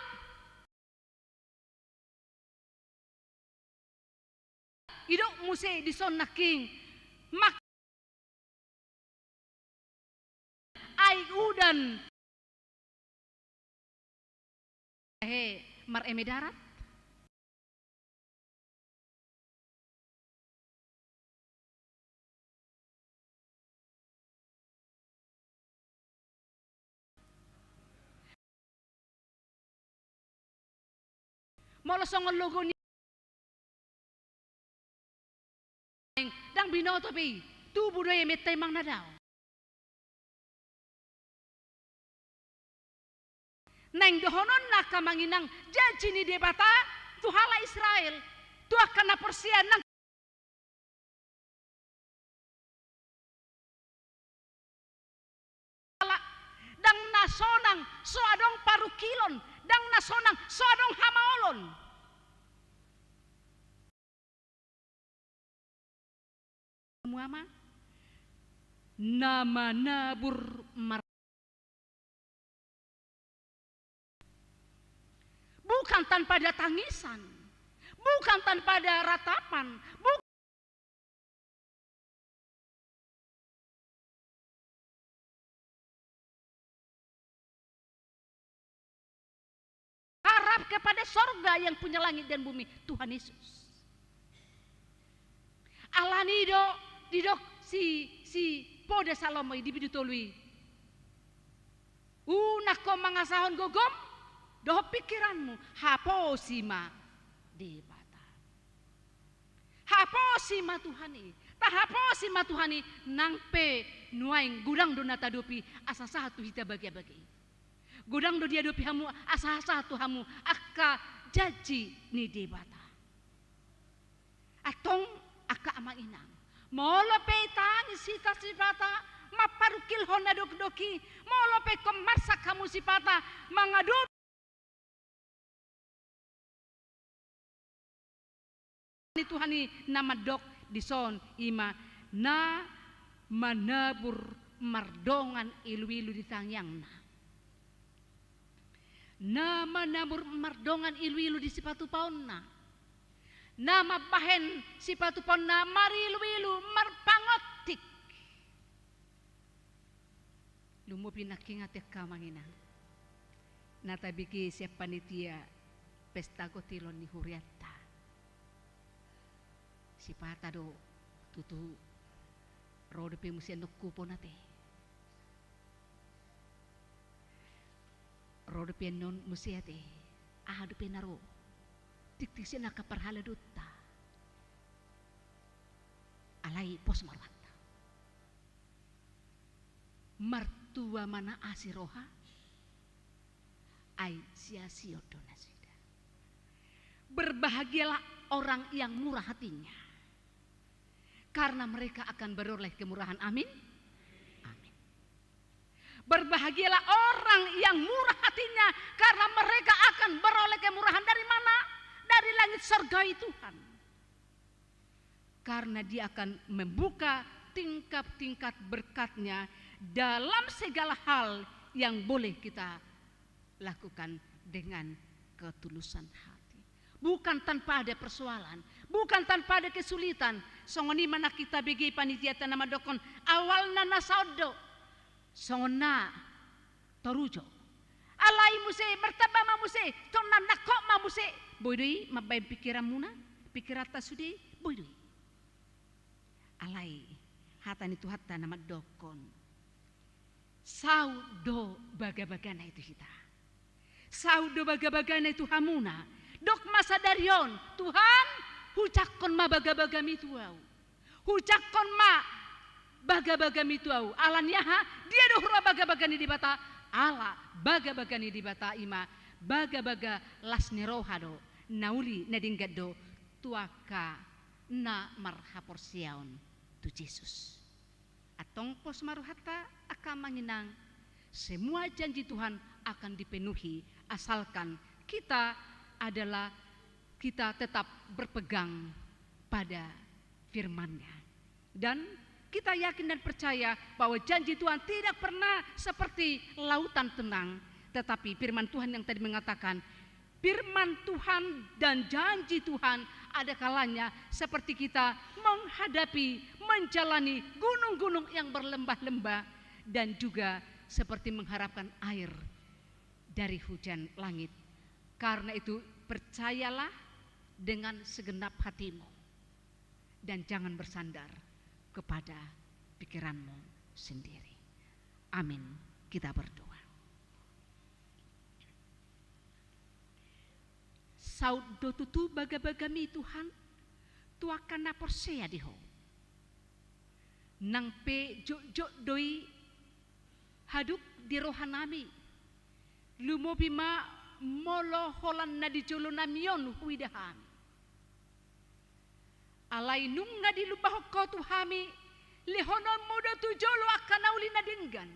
Idok muse di son naking mak ay udan mar emedarat. Molosong logo ni dang binoto pi tubuh doy metay mang nadaw. Neng dohonon na kamanginang janji ni debata tuhala Israel tu akan na persian nang dang nasonang soadong parukilon dang nasonang soadong hamaolon. Muama nama nabur mar bukan tanpa ada tangisan, bukan tanpa ada ratapan, bukan harap kepada sorga yang punya langit dan bumi, Tuhan Yesus. Allah nido didok si pode Salomo di bidutolui. Unak ko mangasahon gogom doh pikiranmu hapo sima debata. Hapo sima Tuhani. Tahapo sima Tuhani nangpe nuaing gudang do natadopi asa satu hita bagi-bagi. Gudang do dia dopi hamu asa satu hamu akka janji ni debata. Atong akka amang inang. Molo pe tangi sita sipata maparukil hona dok-doki. Molo pe komarsa kamu sipata mangadu ni Tuhani nama dok dison ima na manabur mardongan ilu-ilu di tangyangna. Na manabur mardongan ilu-ilu di sipatu paonna. Nama bahen sipatu paonna marilu-ilu marpangotik. Lumupi nakingat ya kamanginang. Natabiki siap panitia pesta gotilon ni Huriatta. Si pata do tutu rode pe musia nokku ponate. Rode pe non musia te. Ah do pe naro. Tiktik siya nakaparhala dutta. alai pos marwata. Martua mana asiroha ai sia-sia donasida. Berbahagialah orang yang murah hatinya, karena mereka akan beroleh kemurahan. Amin. Amin. Berbahagialah orang yang murah hatinya, karena mereka akan beroleh kemurahan dari mana? Dari langit surgawi Tuhan. Karena dia akan membuka tingkat-tingkat berkatnya dalam segala hal yang boleh kita lakukan dengan ketulusan hati. Bukan tanpa ada persoalan, bukan tanpa ada kesulitan. Songoni mana kita bagi panitia tanama dokon awalna nasodo, songona torujo. Alai muse mertaba muse, tonna nakok muse. Boidoi mabay pikiran muna, pikirata sudi boidoi. Alai hatan itu hata nama dokon. Saudo baga-bagana itu kita. Saudo baga-bagana itu hamuna. Dok masa darion Tuhan hucakon ma baga-bagami tuau. Hucakon ma baga-bagami tuau. Alannya dia dohra baga-bagani di bata. Ala baga-bagani di bata ima. Baga-baga lasni rohado. Nauli nadinggado tuaka na marhapor siaon. Tu Yesus. Atong pos maruhata akan menginang semua janji Tuhan akan dipenuhi asalkan kita tetap berpegang pada firman-Nya. Dan kita yakin dan percaya bahwa janji Tuhan tidak pernah seperti lautan tenang, tetapi firman Tuhan yang tadi mengatakan firman Tuhan dan janji Tuhan ada kalanya seperti kita menjalani gunung-gunung yang berlembah-lembah dan juga seperti mengharapkan air dari hujan langit. Karena itu percayalah dengan segenap hatimu dan jangan bersandar kepada pikiranmu sendiri. Amin. Kita berdoa. Saudo tutu baga-bagami Tuhan tuakan na persea diho nang pe jok doi haduk di rohanami lumobi ma molo holan na di jolo namion huidahami alai nung na di lubah ko tuhami lihonon muda tu jolo akan nauli na dinggan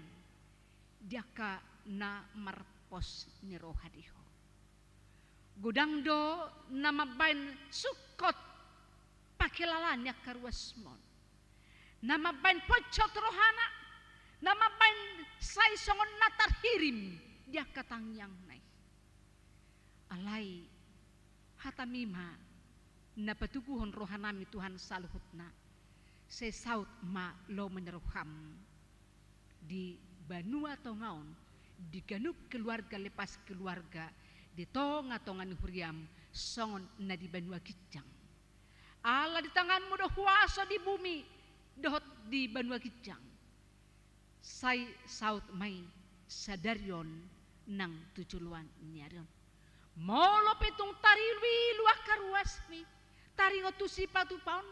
diaka na marpos ni rohadiho gudang do nama bain sukot pakilalannya karwasmon nama bain pocot rohana nama bain sai songon natar hirim dia katang yang nai alai hatamima na patuguhon rohanami Tuhan saluhutna se saut ma lo meneruham di Banua Tongaon di ganuk keluarga lepas keluarga di tonga-tongan huriam songon na di Banua Kijang. Allah di tanganmu doh kuasa di bumi dohot di Banua Kijang. Sai saut mai sadarion nang tujuan nyarion. Molo petung tari wilu akaruasmi tari ngotusi patu paun.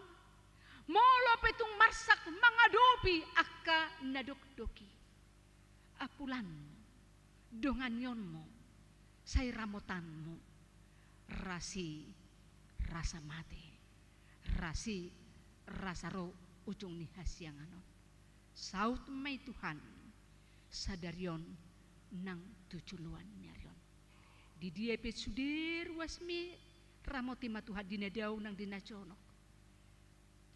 Molo petung marsak mangadopi akka nadok-doki. Apulan donganyonmu sai ramotanmu rasi rasa mati rasi rasa roh ujung ni hasianganon saut mai Tuhan sadarion nang tujuan nyarion di dia pe sudir wasmi ramoti ma Tuhan dina dau nang dina conok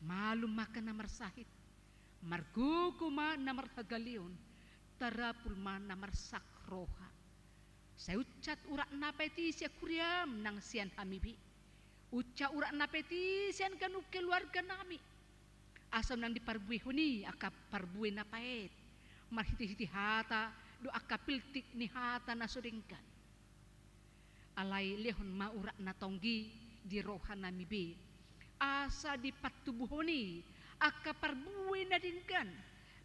malum makan namar sahid marguku ma namar hagalion tarapul ma namar sakroha saya ucat urak napeti sia kuriam nang sian hamibi uca urak napeti sian kanu keluarga nami asam nang diparbui huni aka parbui napaet marhiti-hiti hata do aka piltik ni hata nasodengkan alai lehon ma urak natonggi di rohana mibi asa di patubuhoni aka parbui nadinggan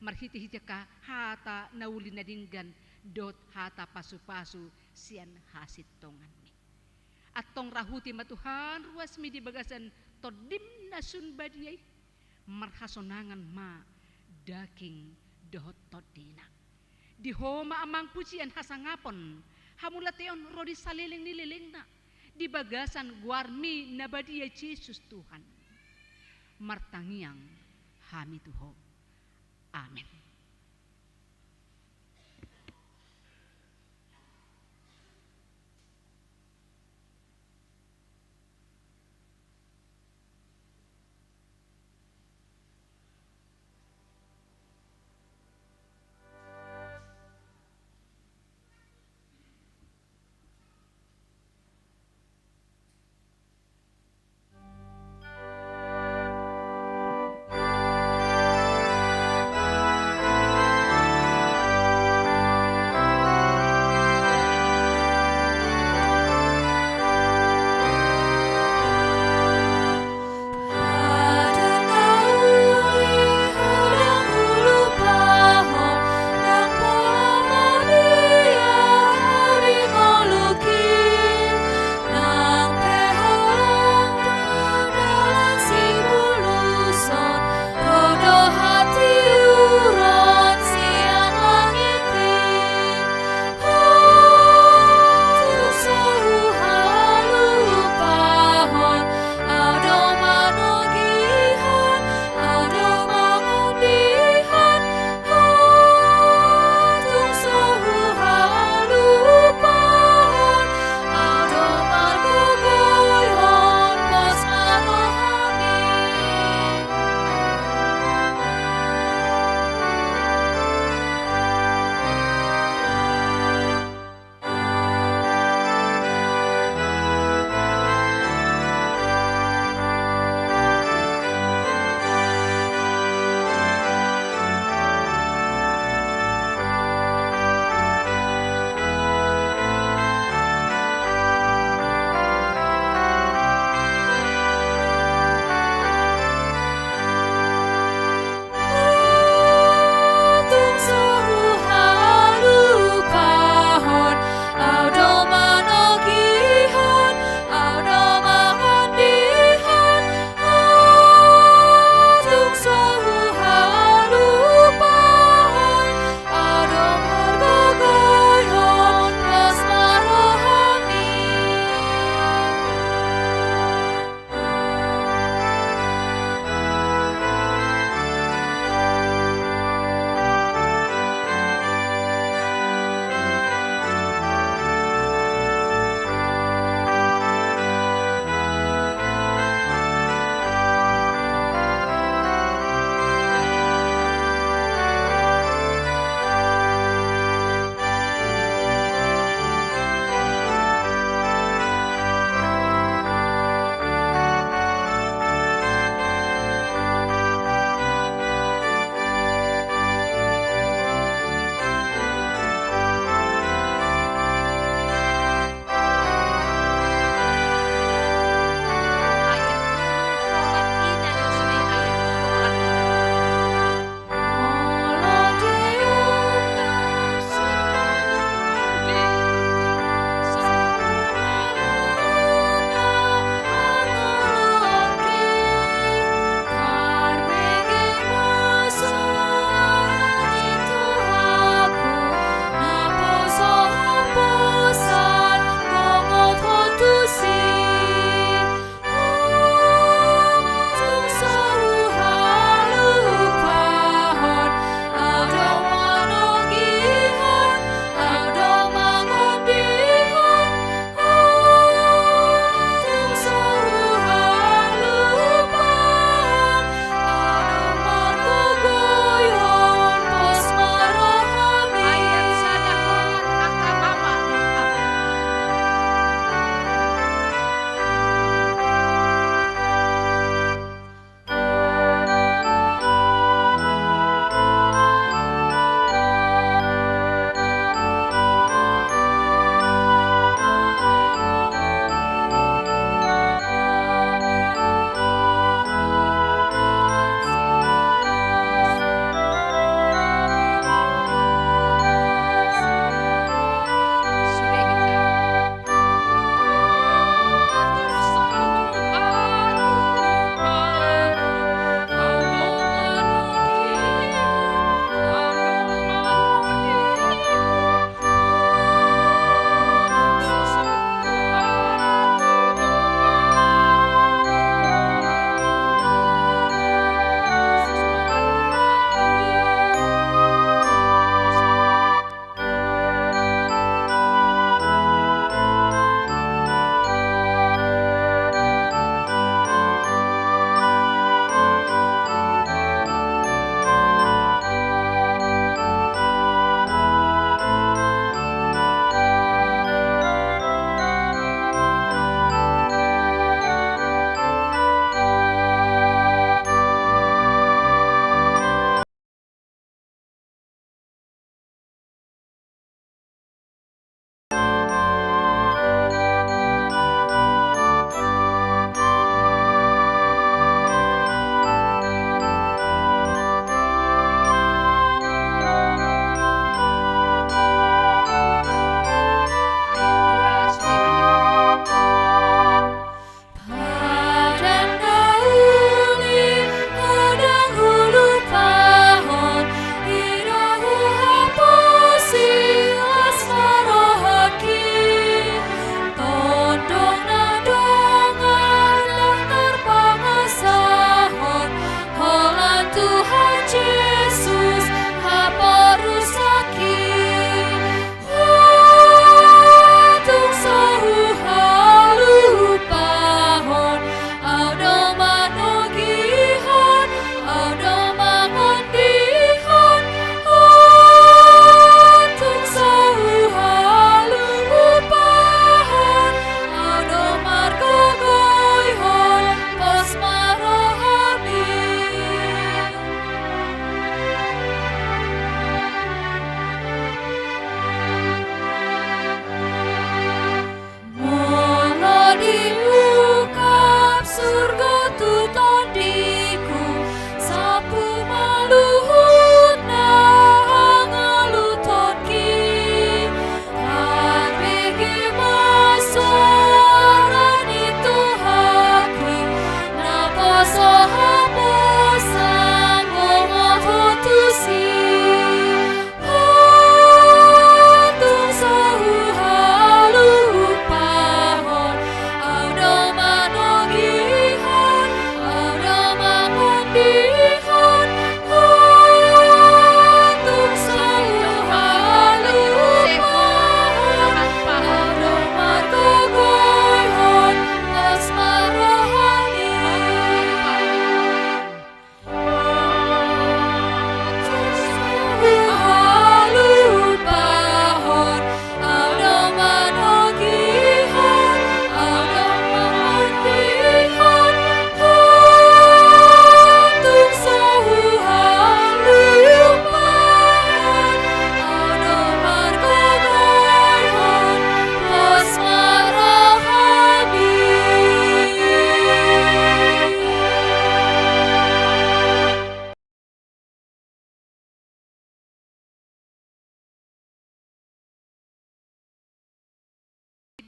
marhiti-hiti ka hata nauli nadinggan dot hata pasu-pasu sian hasit tongan mi atong rahuti matuhan ruas mi di bagasan todim nasun badiai marhasonangan ma daging dohot todina. Di homa amang pujian hasangapon, hamulateon rodi saliling nililing na, di bagasan guarmi nabadia Yesus Tuhan. Martangiang hami tuho. Amin.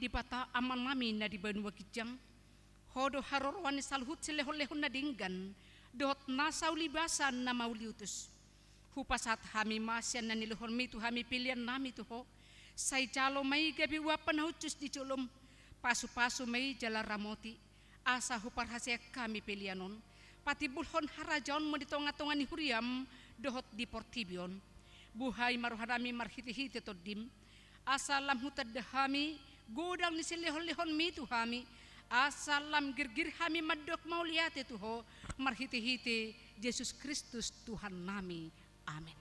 di bata aman nami na di Banua Kijang. Hodo harorwani salhut silehon-lehon na dinggan. Dohot nasaw libasan na mauliutus. Hupasat hami masyan na niluhon mitu hami pilihan nami tuho. Say jalo may gabi wapan hucus di culum. Pasu-pasu may jala ramoti. Asa huparhasya kami pilihanon. Pati bulhon harajon mo ditonga-tonga ni huriam. Dohot di portibion. Buhay maruharami marhiti-hiti todim. Asalam hutad dahami. Godang ni silehon-lehon mitu hami. Asalam girgir hami madok mauliate tuho marhiti-hiti Yesus Kristus Tuhan nami. Amin.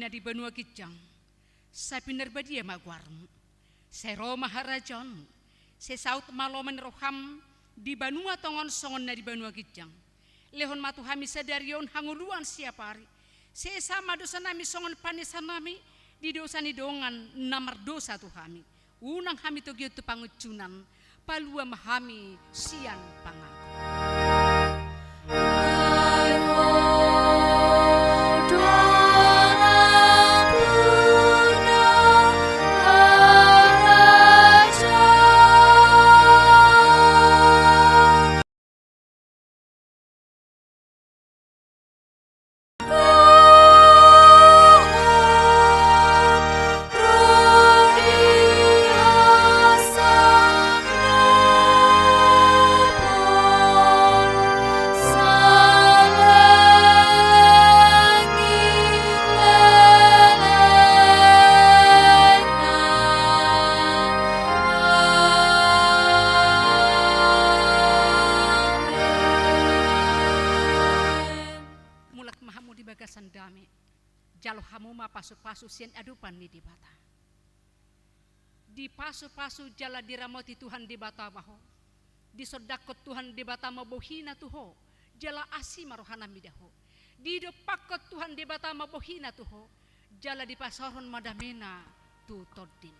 Di Banua Kijang, saya pinarbadia magwarm, saya Roma Harajon, saya saut maloman roham di Banua tongon songon na di Banua Kijang, lehon matu hami sadarion hanguluan siapa hari, saya sama dosa nami songon panisan nami di dosa ni dongan namar dosa tu hami, unang hami to gitu pangucunan, palua mahami sian pangan. Jalo hamu ma pasu-pasu sien adupan ni di bata. Di pasu-pasu jala diramoti Tuhan di bata baho. Di sodakot Tuhan di bata mabohina tuho. Jala asi marohana midaho. Di dopakot Tuhan di bata mabohina tuho. Jala di pasoron madamena tu todin.